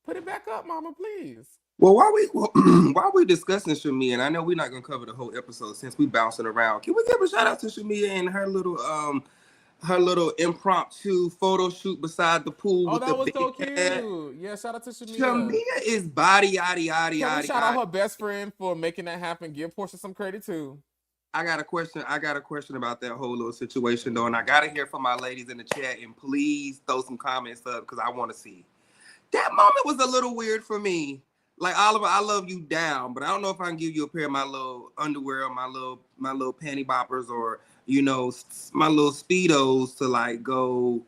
put it back up, mama, please.
Well, while we discussing Shamia, and I know we're not gonna cover the whole episode since we bouncing around, can we give a shout out to Shamia and her little impromptu photo shoot beside the pool?
Oh,
with
that
the
was
big
so cute.
hat?
Yeah, shout out to Shamia.
Shamia is body yaddy yaddy
Can we
yaddy.
shout out her best friend for making that happen? Give Portia some credit too.
I got a question about that whole little situation though, and I gotta hear from my ladies in the chat, and please throw some comments up because I want to see. That moment was a little weird for me. Like, Oliver, I love you down, but I don't know if I can give you a pair of my little underwear or my little panty boppers, or, you know, my little Speedos to like go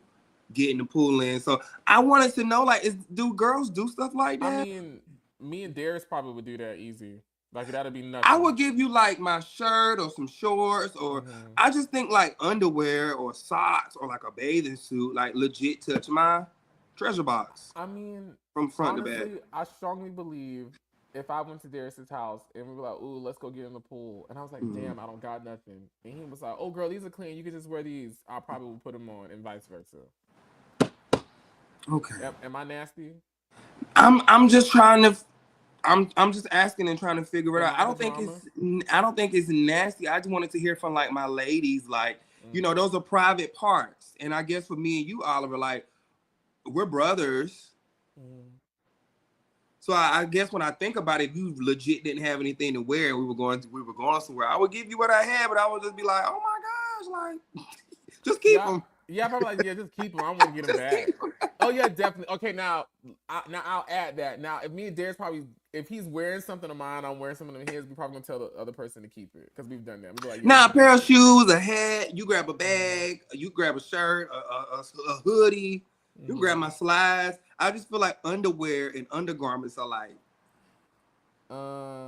get in the pool in. So I wanted to know, like, do girls do stuff like that?
I mean, me and Darius probably would do that easy. Like, that'd be nothing.
I would give you like my shirt or some shorts, or I just think like underwear or socks or like a bathing suit, like legit touch my treasure box.
I mean,
from front
honestly,
to back.
I strongly believe if I went to Darius's house and we were like, ooh, let's go get in the pool. And I was like, damn, I don't got nothing. And he was like, oh, girl, these are clean. You can just wear these. I probably would put them on, and vice versa.
Okay.
Am I nasty?
I'm just trying to. I'm just asking and trying to figure it out. I don't think it's nasty. I just wanted to hear from like my ladies, like, you know, those are private parts. And I guess for me and you, Oliver, like, we're brothers. So I guess when I think about it, if you legit didn't have anything to wear and we were going somewhere, I would give you what I had, but I would just be like, oh my gosh, like, just keep them.
Yeah, probably like, yeah, just keep them. I want to get them back. Oh yeah, definitely. Okay, now I'll add that. Now, if me and Darius if he's wearing something of mine, I'm wearing something of his, we probably gonna tell the other person to keep it because we've done that. We'll be like, yeah,
now, a pair of shoes, a hat, you grab a bag, you grab a shirt, a hoodie, you grab my slides. I just feel like underwear and undergarments are like,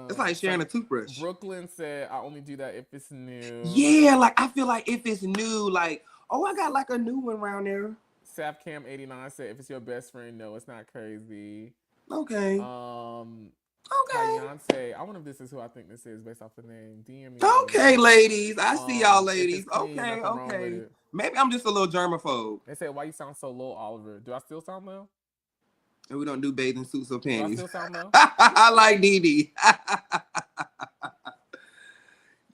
it's like sharing a toothbrush.
Brooklyn said, I only do that if it's new.
Yeah, like I feel like if it's new, like, oh, I got like a new one around there.
Sapcam89 said, if it's your best friend, no, it's not crazy.
Okay. Okay.
Say, I wonder if this is who I think this is based off the name. DM me.
Okay, ladies. I see y'all ladies. Clean, okay. Maybe I'm just a little germaphobe.
They said, why you sound so low, Oliver? Do I still sound low?
And we don't do bathing suits or panties.
Do I still sound low?
I like Dee.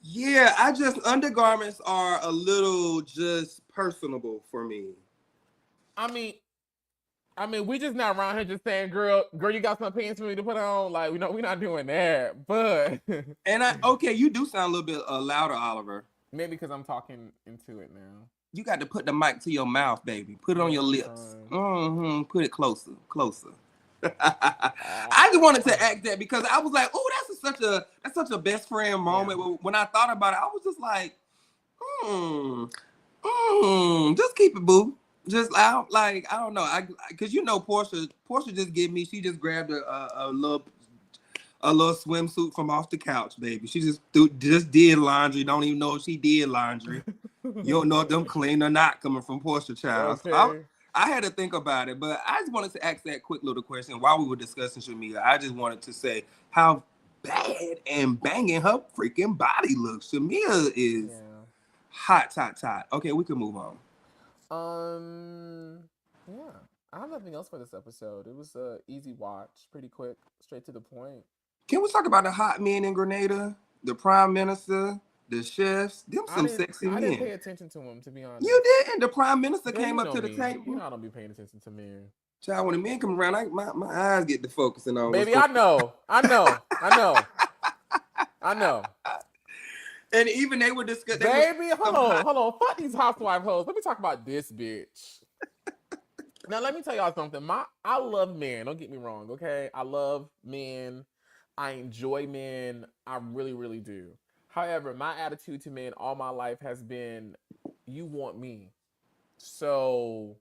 Yeah, undergarments are a little just personable for me.
I mean, we just not around here just saying, girl, you got some pants for me to put on. Like, we're not doing that. But
and you do sound a little bit louder, Oliver.
Maybe because I'm talking into it now.
You got to put the mic to your mouth, baby. Put it on your lips. Put it closer. I just wanted to act that because I was like, oh, that's such a best friend moment. Yeah. When I thought about it, I was just like, just keep it, boo. Just I don't know, because you know Portia just she just grabbed a little swimsuit from off the couch, baby. She just did laundry. Don't even know if she did laundry. You don't know if them clean or not coming from Portia Child. So
Okay.
I had to think about it, but I just wanted to ask that quick little question while we were discussing Shamia. I just wanted to say how bad and banging her freaking body looks. Shamia is
Yeah.
hot. Okay, we can move on.
Yeah. I have nothing else for this episode. It was a easy watch, pretty quick, straight to the point.
Can we talk about the hot men in Grenada, the prime minister, the chefs? Them some sexy
I didn't pay
men.
attention to him, to be honest.
You didn't. The prime minister
Girl,
came
you
up
know
to the
me.
table.
You know I don't be paying attention to men.
Child, when the men come around, my eyes get to focusing on.
Baby, I know.
And even they were discussing.
Baby, hold on. Fuck these housewife hoes. Let me talk about this bitch. Now, let me tell y'all something. I love men. Don't get me wrong, okay? I love men. I enjoy men. I really, really do. However, my attitude to men all my life has been, you want me. So,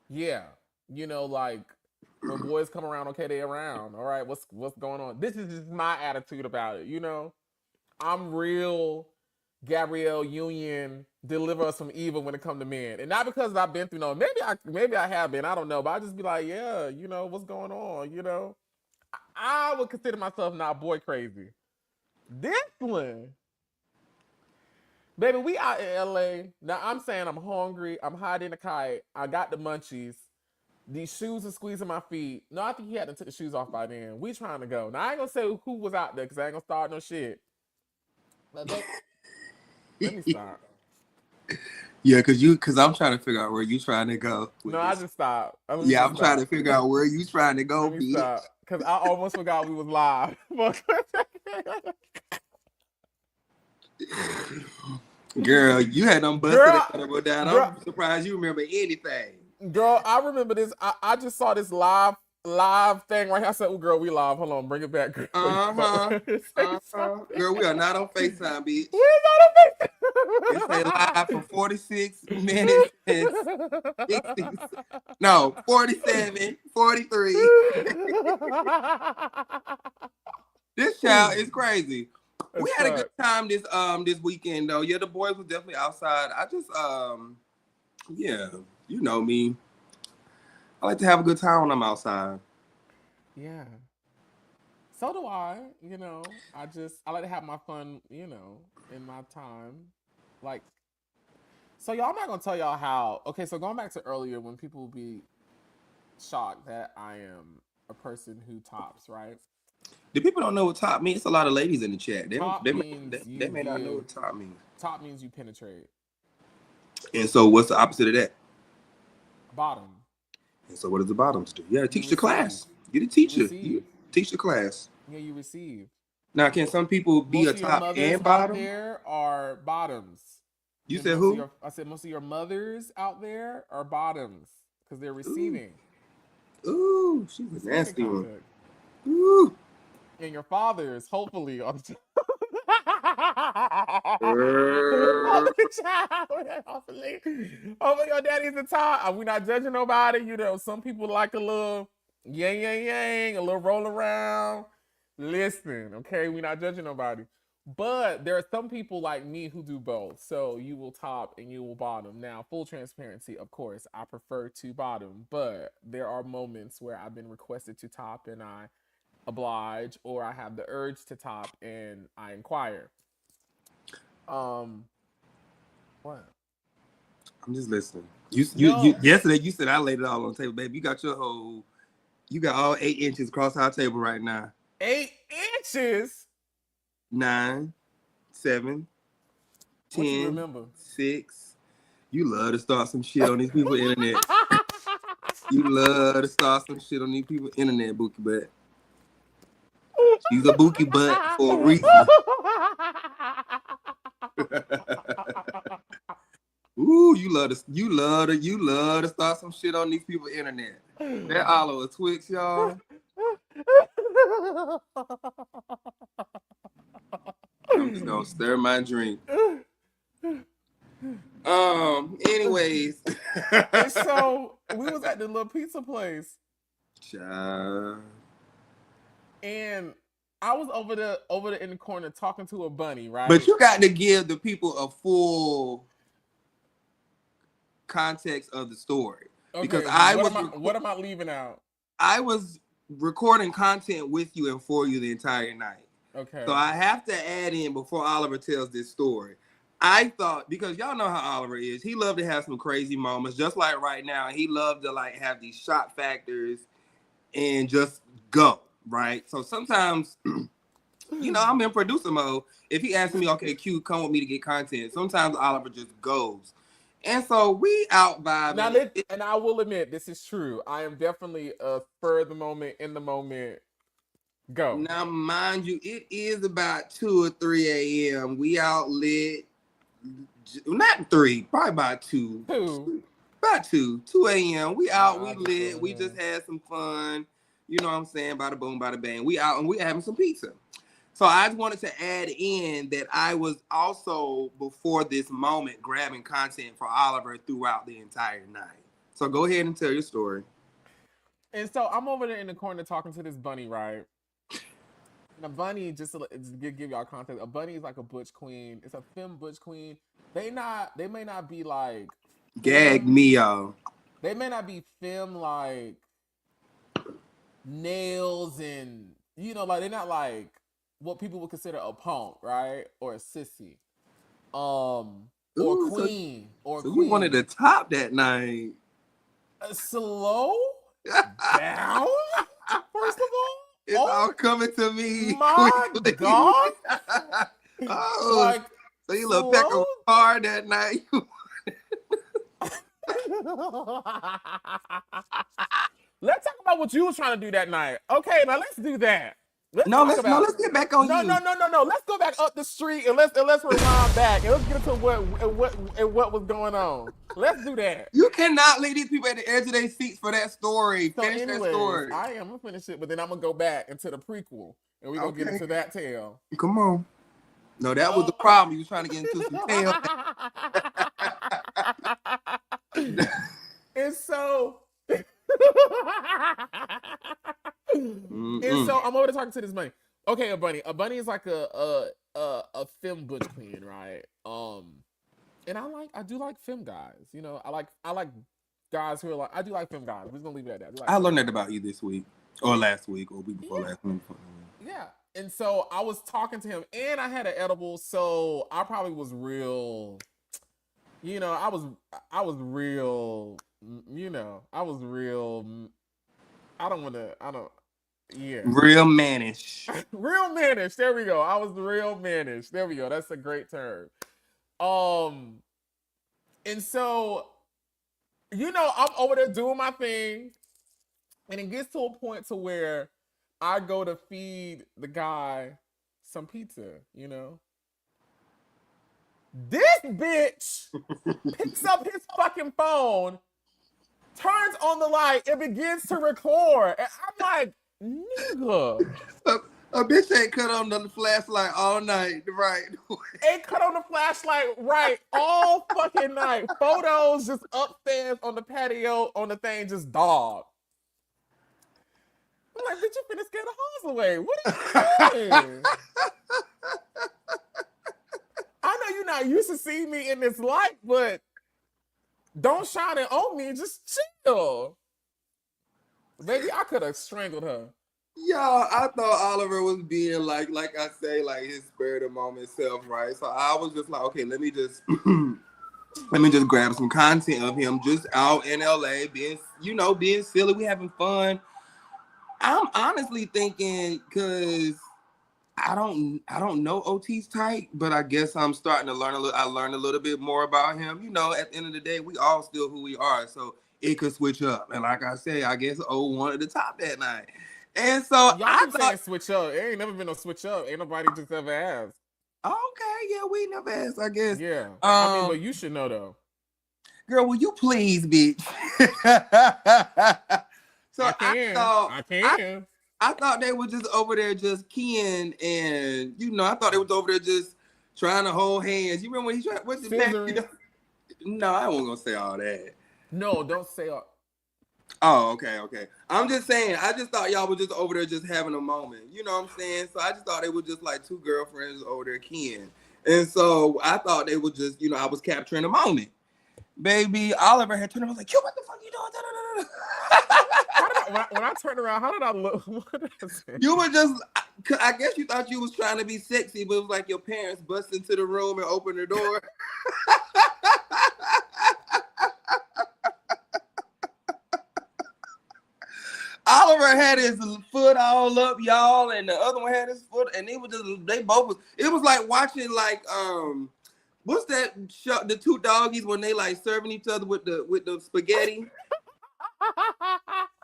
yeah. You know, like, when boys come around, okay, they around. All right, what's going on? This is just my attitude about it, you know? I'm real Gabrielle Union, deliver us from evil when it comes to men. And not because I've been through maybe I have been, I don't know, but I just be like, yeah, you know, what's going on, you know? I would consider myself not boy crazy. This one, baby, we out in LA. Now I'm saying I'm hungry, I'm hiding a kite, I got the munchies. These shoes are squeezing my feet. No, I think he had to take the shoes off by then. We trying to go. Now I ain't gonna say who was out there because I ain't gonna start no shit. But let me stop.
Yeah, cause I'm trying to figure out where you trying to go.
No, I just stopped.
I'm trying to figure out where you trying to go,
Let me stop. Because I almost forgot we was live.
Girl, you had them busted down. I'm surprised you remember anything.
Girl, I remember this. I just saw this live thing right here. I said, oh, girl, we live. Hold on, bring it back. Girl.
Girl, we are not on FaceTime, bitch.
We're not on FaceTime.
It's a live for 46 minutes and 60. No, 47, 43. This child is crazy. We had a good time this weekend though. Yeah, the boys were definitely outside. I just yeah, you know me. I like to have a good time when I'm outside.
Yeah. So do I, you know. I like to have my fun, you know, in my time. Like, so y'all, I'm not gonna tell y'all how. Okay, so going back to earlier when people be shocked that I am a person who tops, right?
The people don't know what top means. It's a lot of ladies in the chat. They may not know what top means.
Top means you penetrate.
And so what's the opposite of that?
Bottom.
And so what does the bottoms do? Yeah, teach the class. You're the teacher. You teach the class.
Yeah, you receive.
Now, can some people be a top and bottom?
There are bottoms.
You said who?
I said most of your mothers out there are bottoms because they're receiving.
Ooh, she's a nasty one. Ooh.
And your fathers, hopefully, on hopefully your daddy's the top. We're not judging nobody. You know, some people like a little yang, a little roll around. Listen, okay, we're not judging nobody. But there are some people like me who do both. So you will top and you will bottom. Now, full transparency, of course, I prefer to bottom. But there are moments where I've been requested to top and I oblige, or I have the urge to top and I inquire. What?
I'm just listening. You yesterday you said I laid it all on the table, baby. You got all 8 inches across our table right now.
8 inches?
9, 7, 10, 6. You love to start some shit on these people's internet. You love to start some shit on these people's internet, Bookie Butt. She's a Bookie Butt for a reason. Ooh, you love to start some shit on these people's internet. That Oliver Twixt, y'all. I'm just gonna stir my drink. Anyways.
And so we was at the little pizza place.
Child.
And I was over there in the corner talking to a bunny, right?
But you got to give the people a full context of the story.
Okay,
Because
what am I leaving out?
I was recording content with you and for you the entire night.
Okay.
So I have to add in before Oliver tells this story. I thought, because y'all know how Oliver is, he loved to have some crazy moments, just like right now. He loved to like have these shot factors and just go, right? So sometimes, you know, I'm in producer mode. If he asks me, okay, Q, come with me to get content, sometimes Oliver just goes. And so we out vibing.
Now, and I will admit, this is true. I am definitely a spur of the moment, in the moment. Go.
Now, mind you, it is about 2 or 3 a.m. We out lit. Not 3, probably about 2.
2.
About 2 a.m. We out, we lit. We just had some fun. You know what I'm saying? Bada boom, bada bang. We out and we having some pizza. So I just wanted to add in that I was also, before this moment, grabbing content for Oliver throughout the entire night. So go ahead and tell your story.
And so I'm over there in the corner talking to this bunny, right? And a bunny, just to give y'all context, a bunny is like a butch queen. It's a femme butch queen. They may not be like
gag me, y'all.
They may not be femme like nails and, you know, like they're not like what people would consider a punk, right? Or a sissy. Or queen. So
you wanted to top that night.
Slow down, first of all.
It's all coming to me.
My God.
Like, so you little peck of hard that night.
Let's talk about what you was trying to do that night. Okay, now let's do that. Let's
get back on you.
No. Let's go back up the street and let's rewind back and let's get into what was going on. Let's do that.
You cannot leave these people at the edge of their seats for that story.
So
finish that story.
I am gonna finish it, but then I'm gonna go back into the prequel and we're gonna get into that tale.
Come on. No, that was the problem. You was trying to get into some tale.
And so and so I'm over there talking to this bunny. Okay, a bunny. A bunny is like a femme butch queen, right? And I do like femme guys. You know, I like guys who are like, I do like femme guys. We're just gonna leave it at that.
I learned that about you this week, or last week, or week before last week.
Yeah. And so I was talking to him, and I had an edible, so I probably was real. You know, I was real. You know, I was real. Yeah.
Real mannish.
Real mannish. There we go. I was real mannish. There we go. That's a great term. And so, you know, I'm over there doing my thing, and it gets to a point to where I go to feed the guy some pizza, you know? This bitch picks up his fucking phone, turns on the light, and begins to record. And I'm like, nigga.
A bitch ain't cut on the flashlight all night, right?
Ain't cut on the flashlight right all fucking night. Photos just upstairs on the patio on the thing, just dog. I'm like, bitch, you finna scare the hoes away. What are you doing? I know you're not used to seeing me in this light, but don't shine it on me. Just chill. Baby, I could have strangled her.
Y'all, I thought Oliver was being like I say, like his spur of the moment self, right? So I was just like, okay, let me just grab some content of him just out in LA, being silly, we having fun. I'm honestly thinking, because I don't know OT's type, but I guess I'm starting to learn I learned a little bit more about him. You know, at the end of the day, we all still who we are, so it could switch up. And like I say, I guess O wanted to top that night. And so
I thought switch up. It ain't never been no switch up. Ain't nobody just ever asked.
Okay, yeah, we never asked, I guess.
Yeah. I mean, but you should know though.
Girl, will you please, bitch? So
I can.
I thought they were just over there just keying, and I thought they was over there just trying to hold hands. You remember when he tried? What's the back? No, I wasn't gonna say all that.
No, don't say all.
Oh, okay. I'm just saying, I just thought y'all was just over there just having a moment. You know what I'm saying? So I just thought it was just like two girlfriends over there keying. And so I thought they were just, I was capturing a moment. Baby, Oliver had turned around, was like, "Yo, what the fuck you doing?"
When I turned around, how did I look? What did I say?
You were just, I guess you thought you was trying to be sexy, but it was like your parents bust into the room and opened the door. Oliver had his foot all up, y'all, and the other one had his foot, and it was like watching like what's that show, the two doggies when they like serving each other with the spaghetti.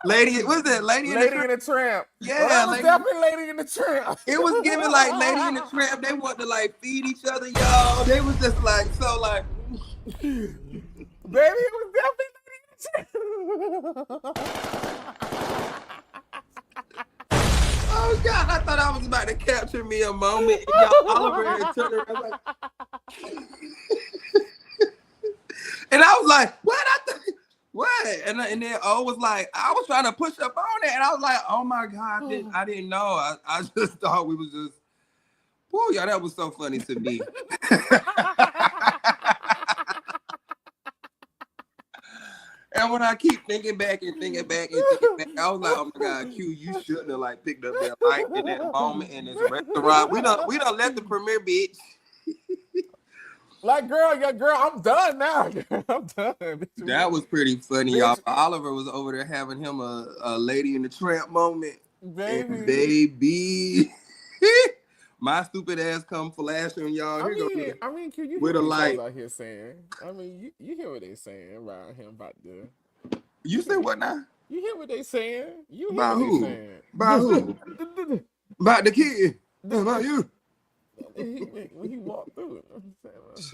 Lady, what's that? Lady and the Tramp.
Yeah,
well,
that was definitely Lady and the Tramp.
It was giving like Lady and the Tramp. They want to like feed each other, y'all. They was just like so like.
Baby, it was definitely Lady and the Tramp.
Oh God, I thought I was about to capture me a moment. And y'all, Oliver had turned around like, and I was like, "What? What?" And then O was like, "I was trying to push up on it," and I was like, "Oh my God, I didn't know. I just thought we was just." Whoa, y'all, that was so funny to me. And when I keep thinking back, I was like, "Oh my God, Q, you shouldn't have like picked up that mic in that moment in this restaurant. We don't let the premiere, bitch."
Like, girl, I'm done now. I'm done. Bitch.
That was pretty funny, y'all. Oliver was over there having him a Lady in the Tramp moment. Baby. My stupid ass come flashing, y'all.
I mean, Q, you
with
hear
a
what
light
out here saying. I mean, you hear what they saying around him about the.
You say what now?
You hear what they saying? You hear
About
what
who?
they saying?
About who? About the kid. About you.
When he walked through it.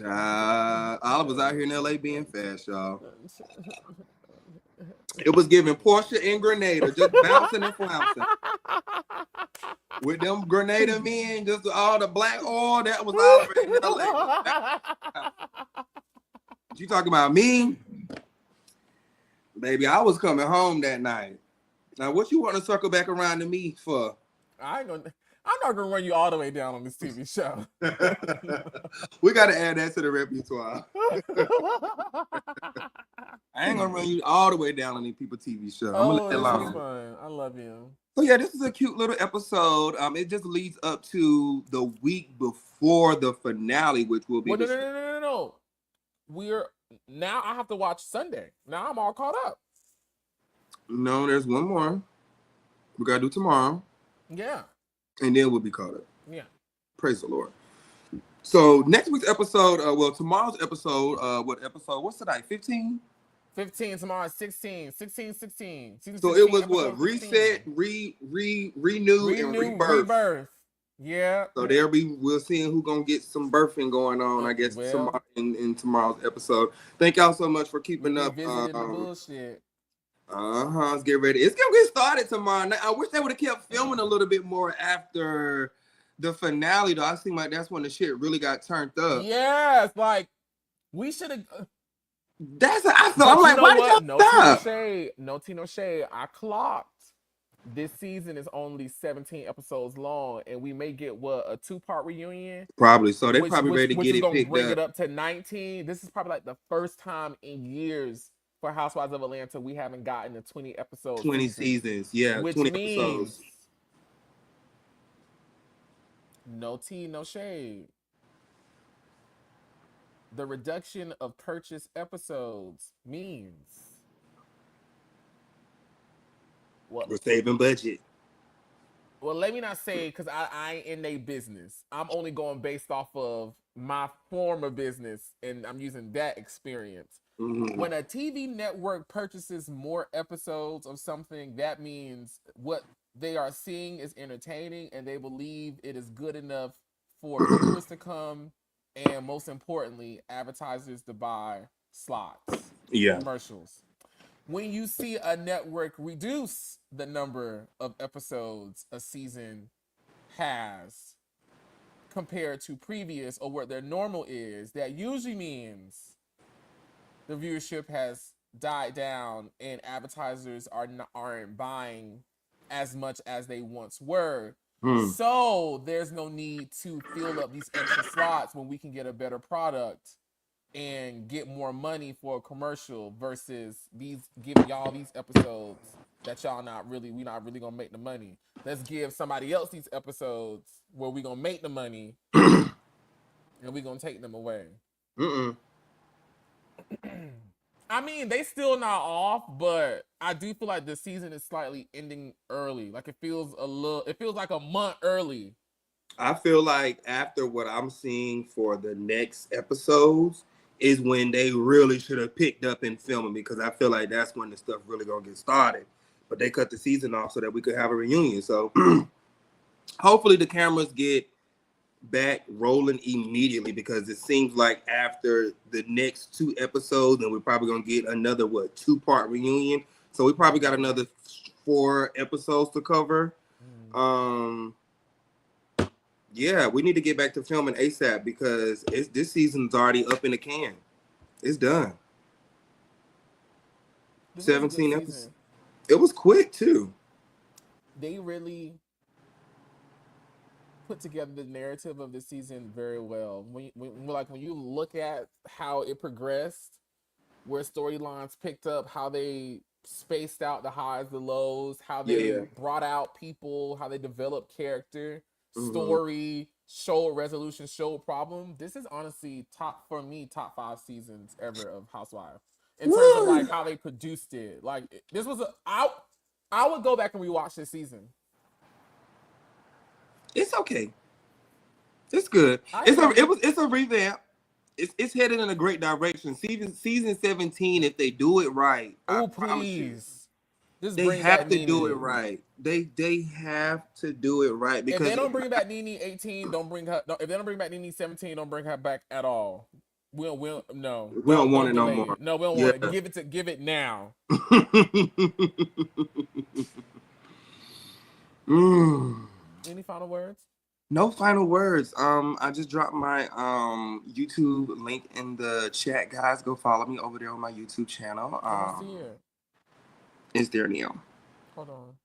Oliver's out here in LA being fast, y'all. It was giving Portia and Grenada, just bouncing and flouncing. With them Grenada men, just all the black oil, that was Oliver in LA. You talking about me? Baby, I was coming home that night. Now, what you want to circle back around to me for?
I'm not gonna run you all the way down on this TV show.
We got to add that to the repertoire. I ain't gonna run you all the way down on these people TV show. I'm gonna let it alone.
Fun. I love you.
So yeah, this is a cute little episode. It just leads up to the week before the finale, which will be.
No. We're now. I have to watch Sunday. Now I'm all caught up.
No, there's one more. We gotta do tomorrow.
Yeah.
And then we'll be caught up.
Yeah.
Praise the Lord. So next week's episode, tomorrow's episode, what's tonight? 15?
15, tomorrow 16. 16. So 16,
it was what?
15.
Reset, renew, and rebirth.
Yeah.
So we'll see who's gonna get some birthing going on, I guess, tomorrow in tomorrow's episode. Thank y'all so much for keeping up.
Visiting the bullshit.
Let's get ready. It's gonna get started tomorrow night. I wish they would have kept filming a little bit more after the finale, though. I seem like that's when the shit really got turned up.
Yes, like we should have.
I'm like, why did y'all stop?
No tea, no shade. I clocked. This season is only 17 episodes long, and we may get a 2-part reunion.
Probably. So they probably ready to get it picked up.
Bring it up to 19. This is probably like the first time in years for Housewives of Atlanta we haven't gotten a 20 episodes.
20 seasons, yeah.
Which
20
means
episodes.
No tea, no shade. The reduction of purchase episodes means what?
We're saving budget.
Well, let me not say, because I ain't in their business. I'm only going based off of my former business, and I'm using that experience. Mm-hmm. When a TV network purchases more episodes of something, that means what they are seeing is entertaining, and they believe it is good enough for viewers to come, and most importantly, advertisers to buy slots, commercials. When you see a network reduce the number of episodes a season has compared to previous or what their normal is, that usually means the viewership has died down and advertisers aren't buying as much as they once were. So there's no need to fill up these extra slots when we can get a better product and get more money for a commercial versus these giving y'all these episodes that y'all we not really gonna make the money. Let's give somebody else these episodes where we gonna make the money and we gonna take them away. I mean, they still not off, but I do feel like the season is slightly ending early. Like it feels like a month early.
I feel like after what I'm seeing for the next episodes is when they really should have picked up in filming, because I feel like that's when the stuff really gonna get started. But they cut the season off so that we could have a reunion. So hopefully the cameras get back rolling immediately, because it seems like after the next 2 episodes, and we're probably gonna get another 2-part reunion. So we probably got another 4 episodes to cover. Yeah, we need to get back to filming ASAP, because this season's already up in the can. It's done. 17 episodes. It was quick too.
They really put together the narrative of the season very well. When you look at how it progressed, where storylines picked up, how they spaced out the highs, the lows, how they brought out people, how they developed character, story, showed resolution, showed problem. This is honestly top 5 seasons ever of Housewives. In terms of like how they produced it. Like this was I would go back and rewatch this season.
It's okay. It's good. It's a revamp. It's headed in a great direction. Season 17, if they do it right,
oh please,
they have to do it right. They have to do it right, because
if they don't bring back Nene 18, don't bring her. If they don't bring back Nene 17, don't bring her back at all. We don't want it no more. No, we don't want it. Give it now. Any final words?
No final words. I just dropped my YouTube link in the chat, guys. Go follow me over there on my YouTube channel.
I see it.
It's there now.
Hold on.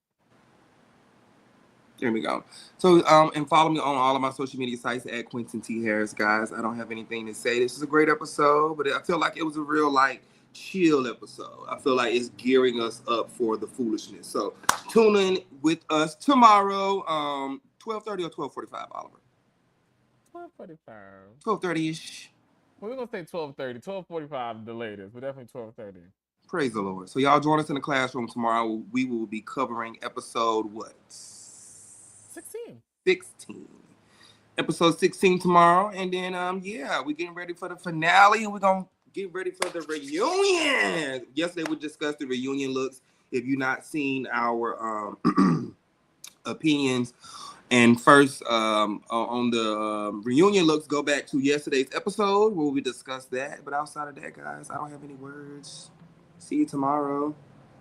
There we go. So, and follow me on all of my social media sites at Quentin T. Harris, guys. I don't have anything to say. This is a great episode, but I feel like it was a real, chill episode. I feel like it's gearing us up for the foolishness. So, tune in with us tomorrow, 12:30 or 12:45, Oliver?
12:45.
12:30-ish.
Well, we're going to say 12:30. 12:45 the latest, but definitely 12:30.
Praise the Lord. So, y'all join us in the classroom tomorrow. We will be covering episode what? 16. Episode 16 tomorrow. And then, we're getting ready for the finale, and we're going to get ready for the reunion. Yesterday, we discussed the reunion looks. If you've not seen our opinions and first on the reunion looks, go back to yesterday's episode where we discussed that. But outside of that, guys, I don't have any words. See you tomorrow.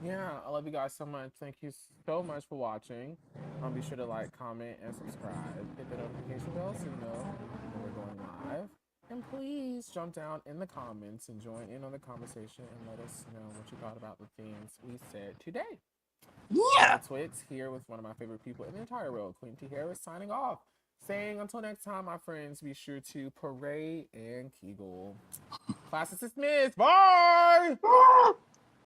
Yeah, I love you guys so much. Thank you so much for watching. Be sure to like, comment, and subscribe. Hit the notification bell so you know when we're going live. And please jump down in the comments and join in on the conversation and let us know what you thought about the things we said today.
Yeah.
Twixt here with one of my favorite people in the entire world, Queen T. Harris, signing off. Saying until next time, my friends, be sure to parade and kegel. Class is dismissed. Bye!